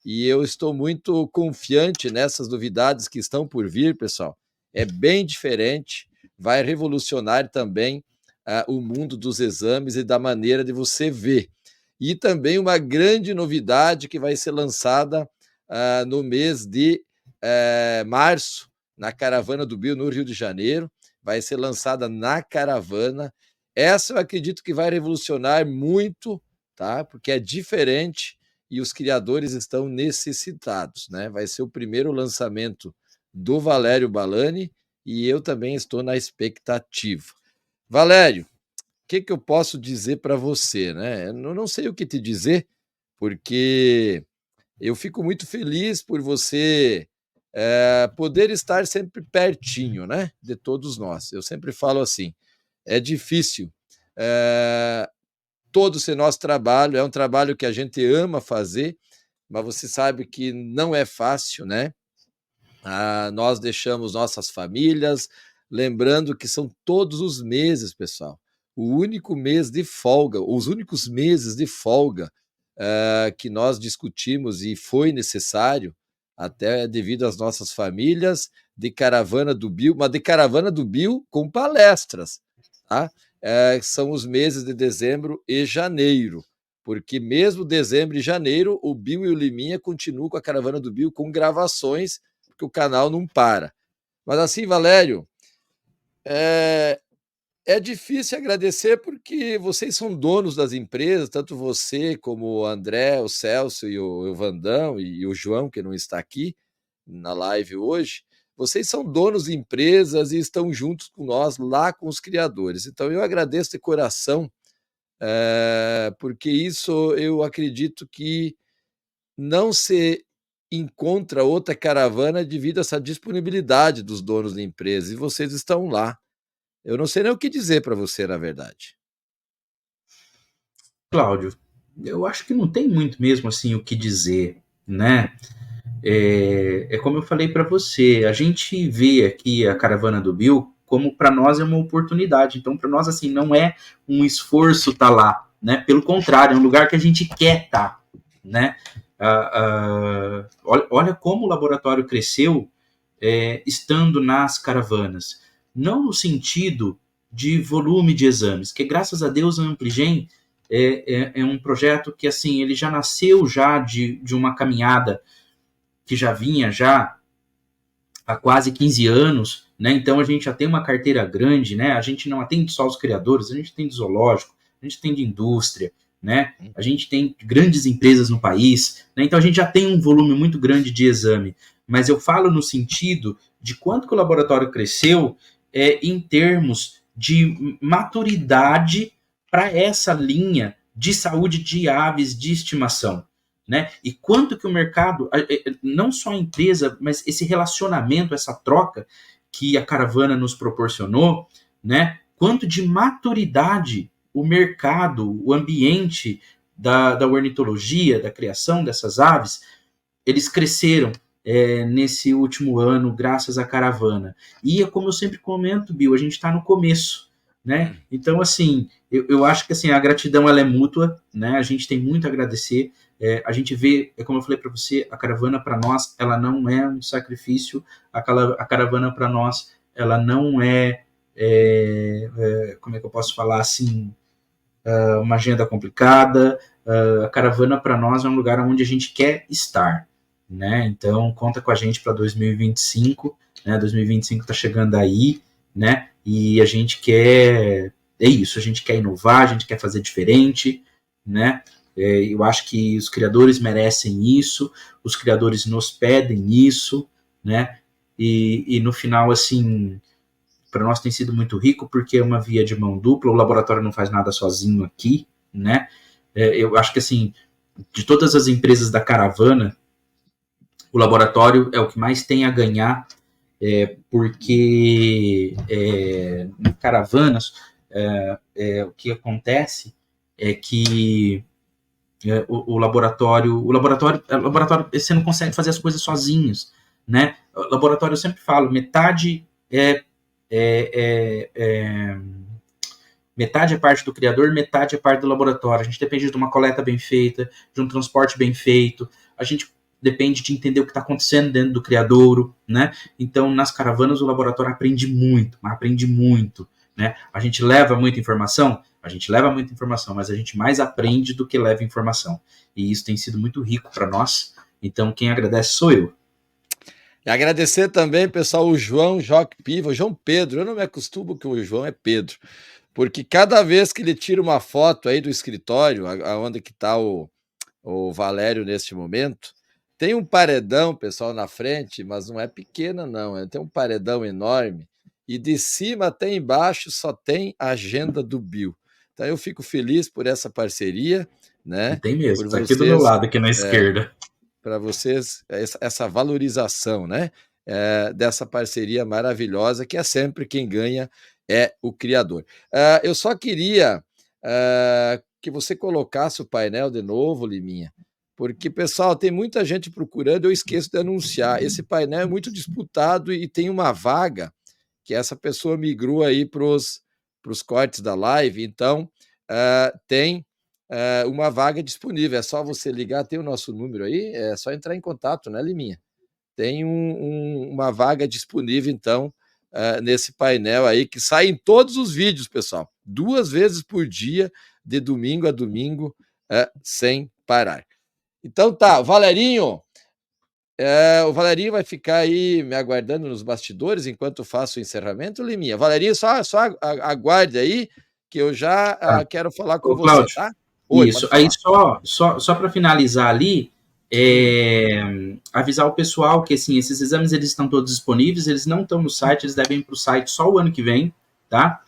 e eu estou muito confiante nessas novidades que estão por vir, pessoal. É bem diferente, vai revolucionar também o mundo dos exames e da maneira de você ver. E também uma grande novidade que vai ser lançada no mês de março, na Caravana do Bio, no Rio de Janeiro. Vai ser lançada na Caravana. Essa eu acredito que vai revolucionar muito, tá? Porque é diferente e os criadores estão necessitados, né? Vai ser o primeiro lançamento do Valério Balani e eu também estou na expectativa. Valério, que eu posso dizer para você, né? Eu não sei o que te dizer, porque eu fico muito feliz por você poder estar sempre pertinho, né? De todos nós. Eu sempre falo assim: é difícil. Todo esse nosso trabalho é um trabalho que a gente ama fazer, mas você sabe que não é fácil, né? Nós deixamos nossas famílias, lembrando que são todos os meses, pessoal. O único mês de folga, os únicos meses de folga que nós discutimos e foi necessário, até devido às nossas famílias, de caravana do Bio, mas de caravana do Bio com palestras, tá? São os meses de dezembro e janeiro, porque mesmo dezembro e janeiro, o Bio e o Liminha continuam com a caravana do Bio com gravações porque o canal não para. Mas assim, Valério, é difícil agradecer porque vocês são donos das empresas, tanto você como o André, o Celso e o Vandão e o João, que não está aqui na live hoje. Vocês são donos de empresas e estão juntos com nós lá com os criadores. Então eu agradeço de coração, porque isso eu acredito que não se encontra outra caravana devido a essa disponibilidade dos donos da empresa e vocês estão lá. Eu não sei nem o que dizer para você, na verdade. Cláudio, eu acho que não tem muito mesmo assim o que dizer, né? Como eu falei para você, a gente vê aqui a caravana do Bill como para nós é uma oportunidade. Então, para nós assim não é um esforço estar lá, né? Pelo contrário, é um lugar que a gente quer estar, né? Olha como o laboratório cresceu estando nas caravanas, não no sentido de volume de exames, que graças a Deus a Ampligen é um projeto que assim ele já nasceu já de uma caminhada que já vinha já há quase 15 anos, né? Então a gente já tem uma carteira grande, né? A gente não atende só os criadores, a gente tem de zoológico, a gente tem de indústria, né? A gente tem grandes empresas no país, né? Então a gente já tem um volume muito grande de exame. Mas eu falo no sentido de quanto que o laboratório cresceu em termos de maturidade para essa linha de saúde de aves de estimação. Né? E quanto que o mercado, não só a empresa, mas esse relacionamento, essa troca que a caravana nos proporcionou, né? Quanto de maturidade o mercado, o ambiente da ornitologia, da criação dessas aves, eles cresceram nesse último ano, graças à caravana. E é como eu sempre comento, Bill, a gente está no começo. né? Então, assim, eu acho que assim, a gratidão ela é mútua, né? A gente tem muito a agradecer. A gente vê, como eu falei para você, a caravana para nós, ela não é um sacrifício, a caravana para nós, ela não como é que eu posso falar assim, uma agenda complicada. A caravana para nós é um lugar onde a gente quer estar, né? Então conta com a gente para 2025, né? 2025 está chegando aí, né? E a gente quer a gente quer inovar, a gente quer fazer diferente, né? Eu acho que os criadores merecem isso, os criadores nos pedem isso, né? E no final, assim, para nós tem sido muito rico porque é uma via de mão dupla, o laboratório não faz nada sozinho aqui, né? Eu acho que, assim, de todas as empresas da caravana, o laboratório é o que mais tem a ganhar, porque em caravanas, o que acontece é que o laboratório, você não consegue fazer as coisas sozinhos, né? O laboratório, eu sempre falo, é, é, metade é parte do criador, metade é parte do laboratório. A gente depende de uma coleta bem feita, de um transporte bem feito. A gente depende de entender o que está acontecendo dentro do criadouro, né? Então, nas caravanas, o laboratório aprende muito, mas aprende muito, né? A gente leva muita informação, mas a gente mais aprende do que leva informação. E isso tem sido muito rico para nós. Então, quem agradece sou eu. E agradecer também, pessoal, o João Joque Piva, o João Pedro. Eu não me acostumo que o João é Pedro, porque cada vez que ele tira uma foto aí do escritório, aonde que está o Valério neste momento, tem um paredão, pessoal, na frente, mas não é pequena, não. Tem um paredão enorme. E de cima até embaixo só tem a agenda do Bill. Então eu fico feliz por essa parceria, E né? tem mesmo, Por está aqui do meu vocês, lado, aqui na esquerda. para vocês, essa valorização, né? Dessa parceria maravilhosa, que é sempre quem ganha é o criador. Eu só queria que você colocasse o painel de novo, Liminha, porque, pessoal, tem muita gente procurando, eu esqueço de anunciar. Esse painel é muito disputado e tem uma vaga que essa pessoa migrou aí para os cortes da live, então tem uma vaga disponível. É só você ligar, tem o nosso número aí, é só entrar em contato, né, Liminha? Tem uma vaga disponível, então, nesse painel aí, que sai em todos os vídeos, pessoal. 2 vezes por dia, de domingo a domingo, sem parar. Então tá, Valerinho, o Valerinho vai ficar aí me aguardando nos bastidores enquanto eu faço o encerramento, Liminha. Valerinho, só aguarde aí, que eu já quero falar com Ô, você, Cláudio, tá? Oi, pode isso. Aí falar. só para finalizar ali, avisar o pessoal que assim, esses exames eles estão todos disponíveis, eles não estão no site, eles devem ir para o site só o ano que vem, tá?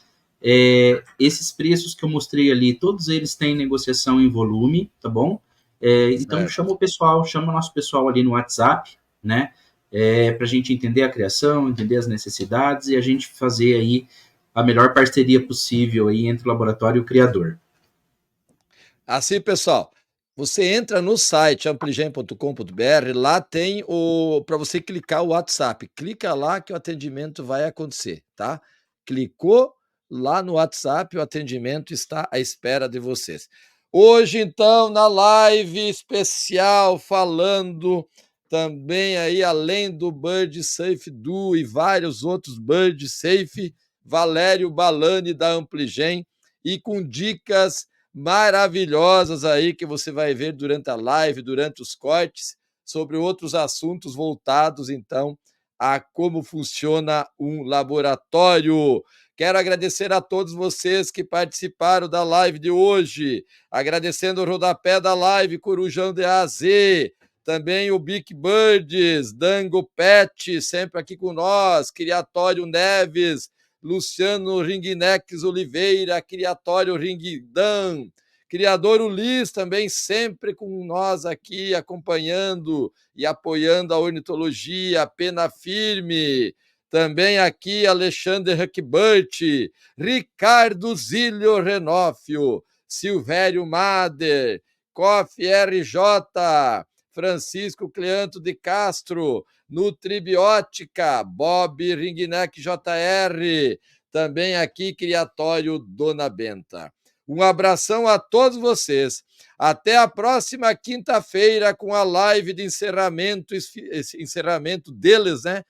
Esses preços que eu mostrei ali, todos eles têm negociação em volume, tá bom? Então Certo. chama o nosso pessoal ali no WhatsApp, né? Para a gente entender a criação, entender as necessidades e a gente fazer aí a melhor parceria possível aí entre o laboratório e o criador. Assim, pessoal, você entra no site ampligen.com.br, lá tem para você clicar o WhatsApp. Clica lá que o atendimento vai acontecer, tá? Clicou lá no WhatsApp, o atendimento está à espera de vocês. Hoje, então, na live especial, falando também aí, além do Bird Safe Duo e vários outros Bird Safe, Valério Balani da Ampligen, e com dicas maravilhosas aí que você vai ver durante a live, durante os cortes, sobre outros assuntos voltados, então, a como funciona um laboratório. Quero agradecer a todos vocês que participaram da live de hoje, agradecendo o rodapé da live Corujão de AZ, também o Big Birds, Dango Pet, sempre aqui com nós, Criatório Neves, Luciano Ringnex Oliveira, Criatório Ringdan, Criador Ulis também sempre com nós aqui, acompanhando e apoiando a ornitologia, a Pena Firme, também aqui Alexandre Huckbert, Ricardo Zílio Renófio, Silvério Mader, Coff RJ, Francisco Cleanto de Castro, Nutribiótica, Bob Ringneck JR, também aqui, Criatório Dona Benta. Um abração a todos vocês. Até a próxima quinta-feira com a live de encerramento deles, né?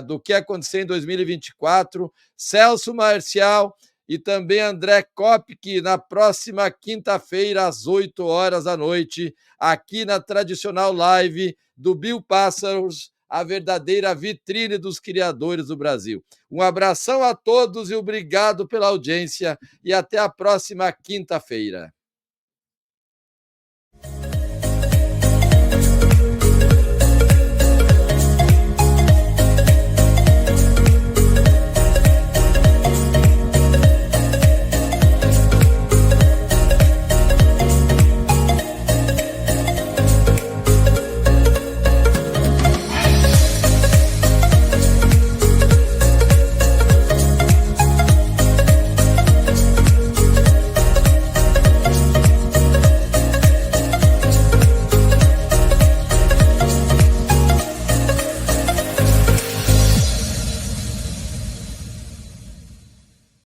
Do que aconteceu em 2024. Celso Marcial e também André Kopp, que na próxima quinta-feira, às 8 horas da noite, aqui na tradicional live do Biopássaros, a verdadeira vitrine dos criadores do Brasil. Um abração a todos e obrigado pela audiência e até a próxima quinta-feira.